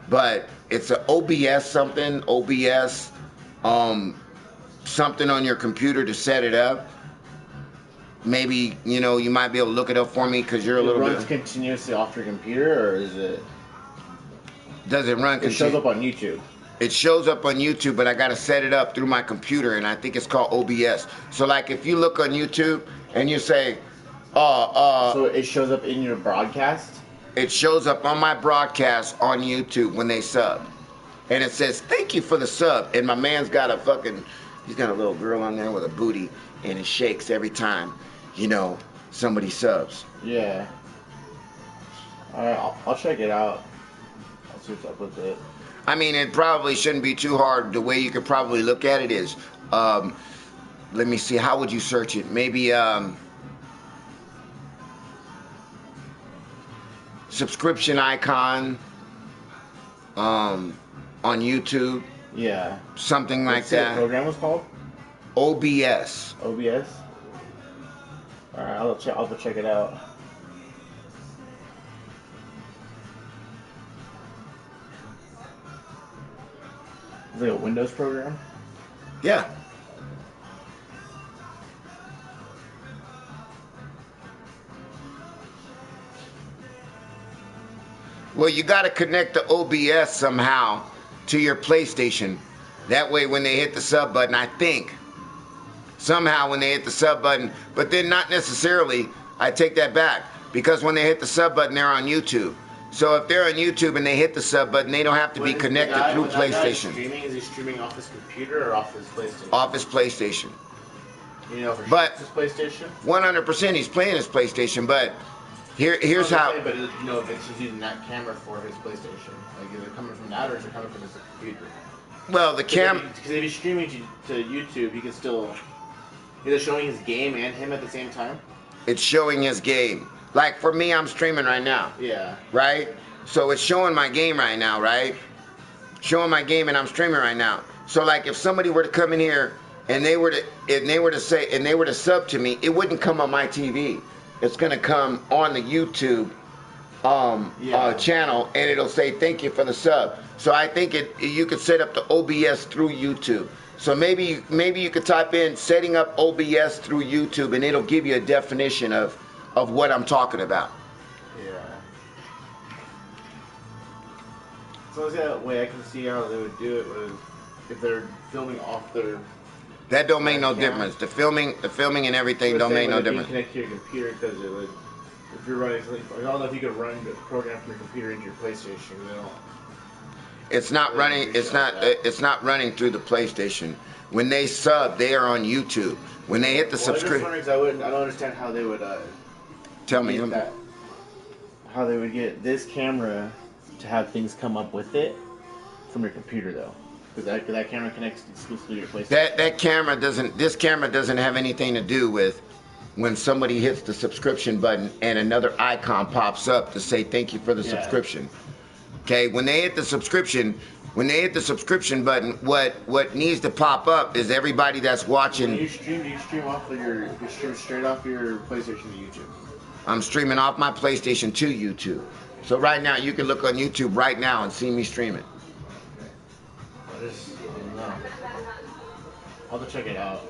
But it's an OBS something, something on your computer to set it up. Maybe, you know, you might be able to look it up for me because you're a little bit... It runs continuously off your computer, or is it... Does it run? It shows up on YouTube. It shows up on YouTube, but I got to set it up through my computer, and I think it's called OBS. So, like, if you look on YouTube and you say, So it shows up in your broadcast? It shows up on my broadcast on YouTube when they sub. And it says, thank you for the sub. And my man's got he's got a little girl on there with a booty, and it shakes every time, you know, somebody subs. Yeah. Alright, I'll check it out. I'll see what's up with it. I mean, it probably shouldn't be too hard. The way you could probably look at it is, let me see, how would you search it? Maybe, subscription icon, on YouTube. Yeah. Something like that. What the program was called? OBS. OBS? Alright, I'll go check it out. Is it a Windows program? Yeah. Well, you got to connect the OBS somehow to your PlayStation. That way when they hit the sub button, I think, somehow when they hit the sub button, but then not necessarily, I take that back, because when they hit the sub button, they're on YouTube. So if they're on YouTube and they hit the sub button, they don't have to be connected through PlayStation. Is he streaming off his computer or off his PlayStation? Off his PlayStation. You know for sure But it's his PlayStation? 100% he's playing his PlayStation, but here's how... But you know, if it's just using that camera for his PlayStation. Like, is it coming from that or is it coming from his computer? Well, the camera... Because if he's streaming to YouTube, he can still... Is it showing his game and him at the same time? It's showing his game. Like, for me, I'm streaming right now. Yeah. Right? So it's showing my game right now, right? Showing my game and I'm streaming right now. So, like, if somebody were to come in here and they were to sub to me, it wouldn't come on my TV. It's gonna come on the YouTube channel, and it'll say thank you for the sub. So I think you could set up the OBS through YouTube. So maybe you could type in setting up OBS through YouTube, and it'll give you a definition of what I'm talking about. Yeah. So is that way I can see how they would do it was if they're filming off their... That don't make no difference. The filming and everything don't make no difference. Connect to your computer because it would, if you're running something, I don't know if you could run the program from your computer into your PlayStation. They don't. It's not running. It's not running through the PlayStation. When they sub, they are on YouTube. When they hit the subscription. I don't understand how they would. Tell me. How they would get this camera to have things come up with it from your computer though. Because that camera connects exclusively to your PlayStation. This camera doesn't have anything to do with when somebody hits the subscription button and another icon pops up to say thank you for the subscription. Okay, when they hit the subscription, when they hit the subscription button, what needs to pop up is everybody that's watching. When you stream off of you stream straight off your PlayStation to YouTube. I'm streaming off my PlayStation to YouTube. So right now, you can look on YouTube right now and see me streaming. No. I'll have to check it out.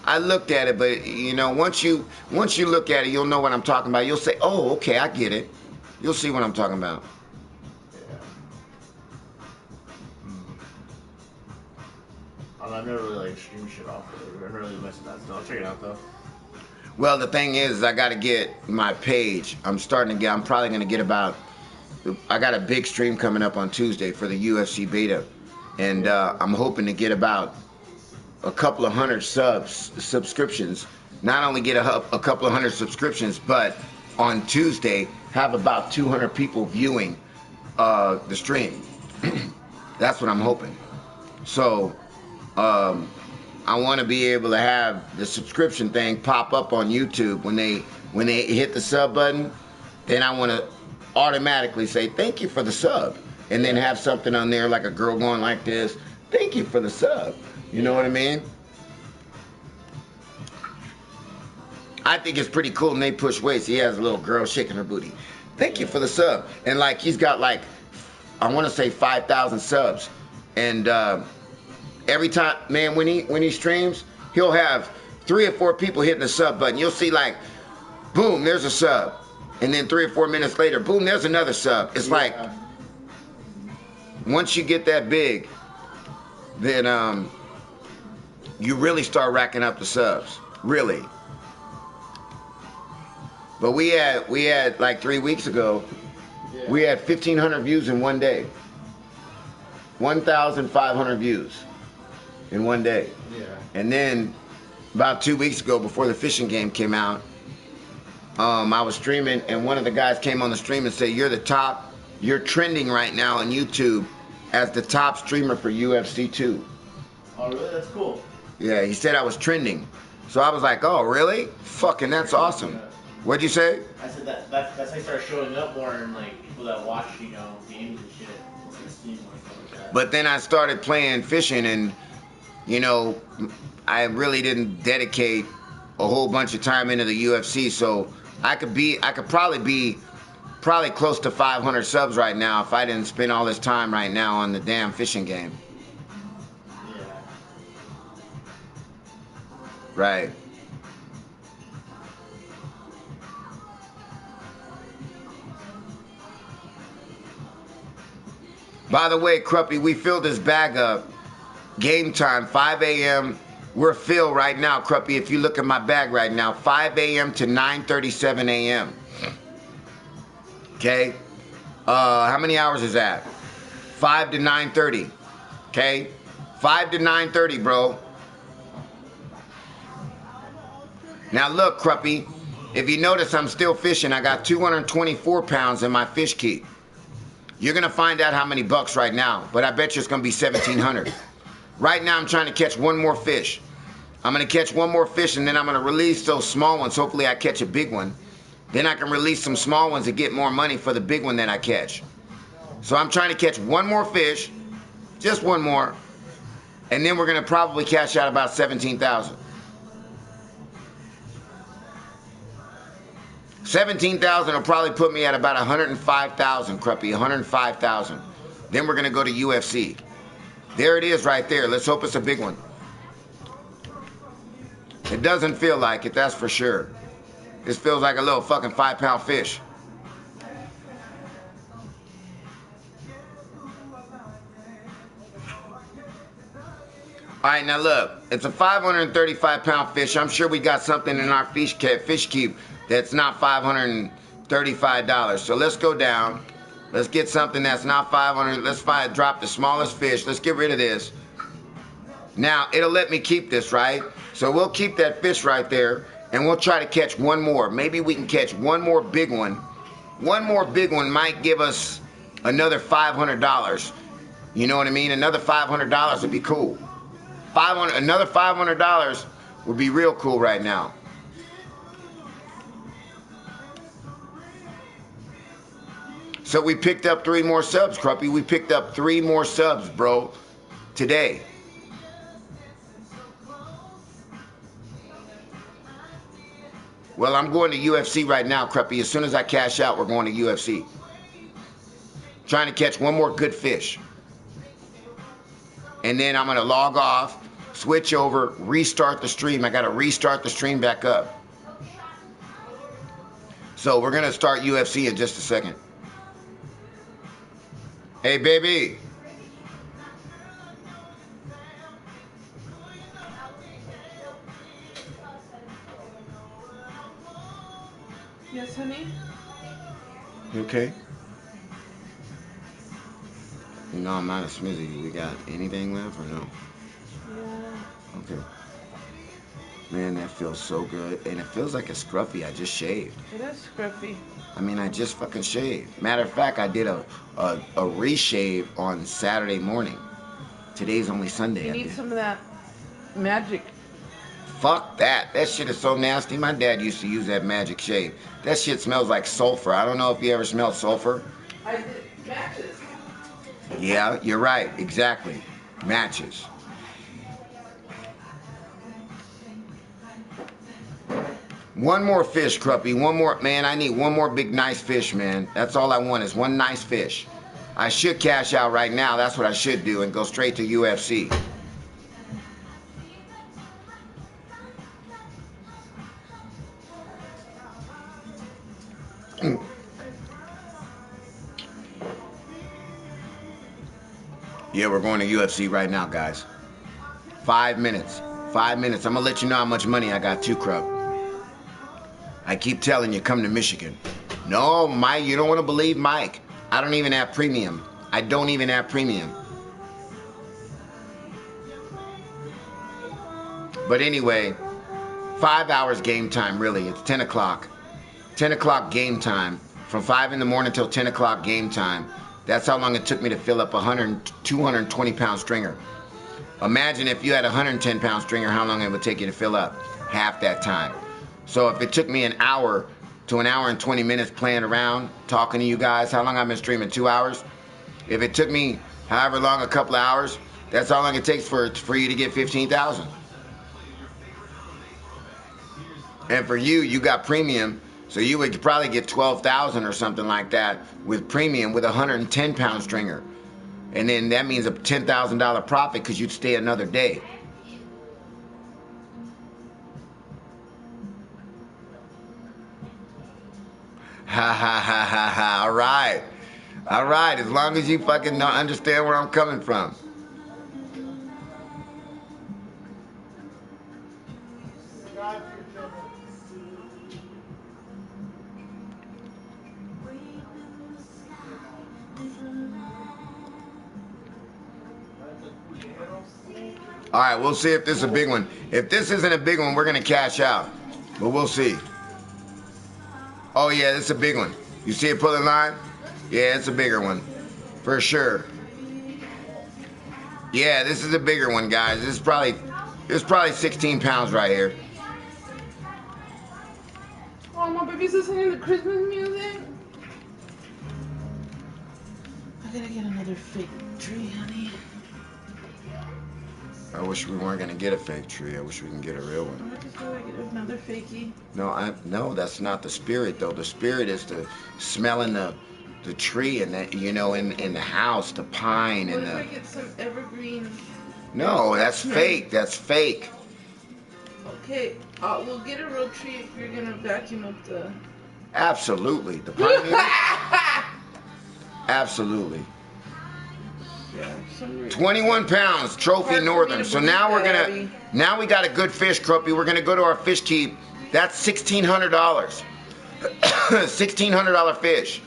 I looked at it, but you know, once you look at it, you'll know what I'm talking about. You'll say, "Oh, okay, I get it." You'll see what I'm talking about. I've never really like streamed shit off. I've never really messed with that stuff. I'll check it out though. Well, the thing is, I got to get my page. I'm probably going to get about. I got a big stream coming up on Tuesday for the UFC beta, and I'm hoping to get about a couple of hundred subscriptions. Not only get a couple of hundred subscriptions, but on Tuesday have about 200 people viewing the stream. That's what I'm hoping. So I want to be able to have the subscription thing pop up on YouTube when they hit the sub button. Then I want to automatically say thank you for the sub, and then have something on there like a girl going like this, thank you for the sub. You know what I mean? I think it's pretty cool. And they push weights. He has a little girl shaking her booty. Thank you for the sub. And like he's got like, I want to say 5,000 subs. And every time, man, when he streams, he'll have 3 or 4 people hitting the sub button. You'll see like, boom, there's a sub. And then 3 or 4 minutes later, boom, there's another sub. It's like, once you get that big, then you really start racking up the subs. Really. But we had like 3 weeks ago, we had 1,500 views in one day. 1,500 views in one day. Yeah. And then about 2 weeks ago, before the fishing game came out, I was streaming, and one of the guys came on the stream and said, you're trending right now on YouTube as the top streamer for UFC 2. Oh, really? That's cool. Yeah, he said I was trending. So I was like, oh, really? Fucking, that's awesome. Yeah. What'd you say? I said that's how you start showing up more and like people that watch, you know, games and shit. It's gonna seem like stuff like that. But then I started playing fishing, and you know, I really didn't dedicate a whole bunch of time into the UFC, so I could probably be close to 500 subs right now if I didn't spend all this time right now on the damn fishing game. Yeah. Right. By the way, Cruppy, we filled this bag up. Game time, 5 a.m. We're filled right now, Cruppy. If you look at my bag right now, 5 a.m. to 9:37 a.m. Okay? How many hours is that? 5 to 9:30. Okay? 5 to 9:30, bro. Now look, Cruppy. If you notice, I'm still fishing. I got 224 pounds in my fish keep. You're going to find out how many bucks right now, but I bet you it's going to be 1,700. Right now, I'm trying to catch one more fish. I'm going to catch one more fish, and then I'm going to release those small ones. Hopefully, I catch a big one. Then I can release some small ones to get more money for the big one that I catch. So I'm trying to catch one more fish, just one more, and then we're going to probably cash out about 17,000. 17,000 will probably put me at about 105,000, Cruppy, 105,000. Then we're going to go to UFC. There it is right there. Let's hope it's a big one. It doesn't feel like it, that's for sure. This feels like a little fucking 5-pound fish. All right, now look. It's a 535-pound fish. I'm sure we got something in our fish keep that's not $535. So let's go down. Let's get something that's not 500. Let's drop the smallest fish. Let's get rid of this. Now, it'll let me keep this, right? So we'll keep that fish right there, and we'll try to catch one more. Maybe we can catch one more big one. One more big one might give us another $500. You know what I mean? Another $500 would be cool. Another $500 would be real cool right now. So we picked up 3 more subs, Cruppy. We picked up 3 more subs, bro, today. Well, I'm going to UFC right now, Cruppy. As soon as I cash out, we're going to UFC. Trying to catch one more good fish. And then I'm going to log off, switch over, restart the stream. I got to restart the stream back up. So we're going to start UFC in just a second. Hey, baby. Yes, honey? You okay? No, I'm not a Smizzy. We got anything left or no? Yeah. Okay. Man, that feels so good. And it feels like a scruffy. I just shaved. It is scruffy. I mean, I just fucking shaved. Matter of fact, I did a reshave on Saturday morning. Today's only Sunday. You need some of that magic. Fuck that. That shit is so nasty. My dad used to use that magic shave. That shit smells like sulfur. I don't know if you ever smelled sulfur. I did. Matches. Yeah, you're right. Exactly. Matches. One more fish, Cruppy. One more. Man, I need one more big nice fish, man. That's all I want is one nice fish. I should cash out right now. That's what I should do and go straight to UFC. Yeah, we're going to UFC right now, guys. 5 minutes. 5 minutes. I'm going to let you know how much money I got too, Crub. I keep telling you, come to Michigan. No, Mike, you don't want to believe Mike. I don't even have premium. I don't even have premium. But anyway, 5 hours game time, really. It's 10 o'clock. 10 o'clock game time. From 5 in the morning till 10 o'clock game time. That's how long it took me to fill up a 220-pound stringer. Imagine if you had a 110-pound stringer, how long it would take you to fill up. Half that time. So if it took me an hour to an hour and 20 minutes playing around, talking to you guys, how long I've been streaming? 2 hours? If it took me however long, a couple of hours, that's how long it takes for you to get 15,000. And for you, you got premium, so you would probably get 12,000 or something like that with premium with a 110-pound stringer. And then that means a $10,000 profit because you'd stay another day. Ha ha ha ha ha. All right. All right. As long as you fucking don't understand where I'm coming from. All right, we'll see if this is a big one. If this isn't a big one, we're going to cash out. But we'll see. Oh, yeah, this is a big one. You see it pulling line? Yeah, it's a bigger one. For sure. Yeah, this is a bigger one, guys. This is probably 16 pounds right here. Oh, my baby's listening to Christmas music. I gotta get another fake tree, honey. I wish we weren't going to get a fake tree. I wish we can get a real one. I just gotta get another fakey. No, that's not the spirit, though. The spirit is the smelling the tree and that, you know, in the house, the pine and the. What if I get some evergreen? No, that's fake. That's fake. Okay, we'll get a real tree if you're gonna vacuum up the. Absolutely, the pine needle. Absolutely. Yeah, 21 pounds, trophy northern. So now we're gonna. Now we got a good fish, Cruppy. We're gonna go to our fish keep. That's $1,600. $1,600 fish.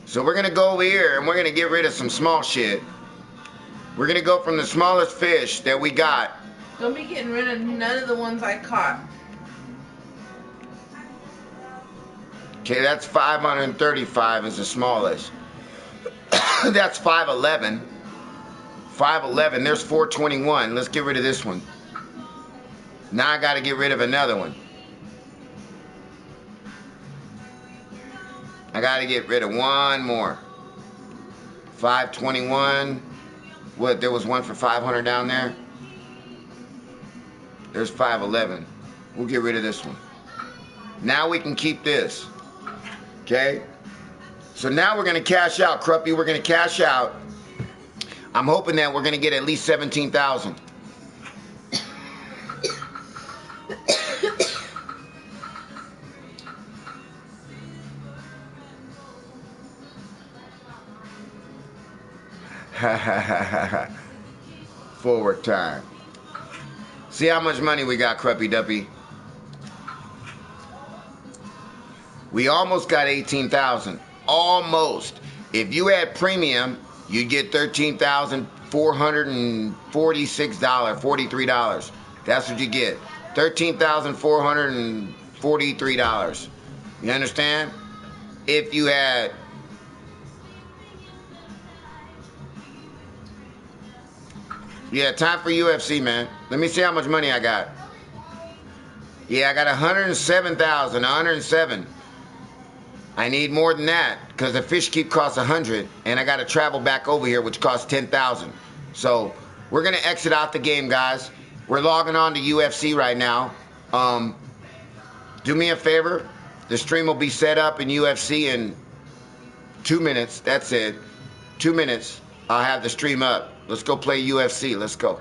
So we're gonna go over here and we're gonna get rid of some small shit. We're gonna go from the smallest fish that we got. Don't be getting rid of none of the ones I caught. Okay, that's 535 is the smallest. That's 511. 511. There's 421. Let's get rid of this one. Now I got to get rid of another one. I got to get rid of one more. 521. What, there was one for 500 down there? There's 511. We'll get rid of this one. Now we can keep this. Okay? So now we're going to cash out, Cruppy. We're going to cash out. I'm hoping that we're going to get at least 17,000. Forward time. See how much money we got, Cruppy Duppy. We almost got 18,000. Almost. If you had premium, you'd get $13,446, $43. That's what you get. $13,443. You understand? If you had yeah, time for UFC, man. Let me see how much money I got. Yeah, I got 107,000, 107. I need more than that because the fish keep costs 100, and I got to travel back over here, which costs 10,000. So we're gonna exit out the game, guys. We're logging on to UFC right now. Do me a favor. The stream will be set up in UFC in 2 minutes. That's it. 2 minutes. I'll have the stream up. Let's go play UFC. Let's go.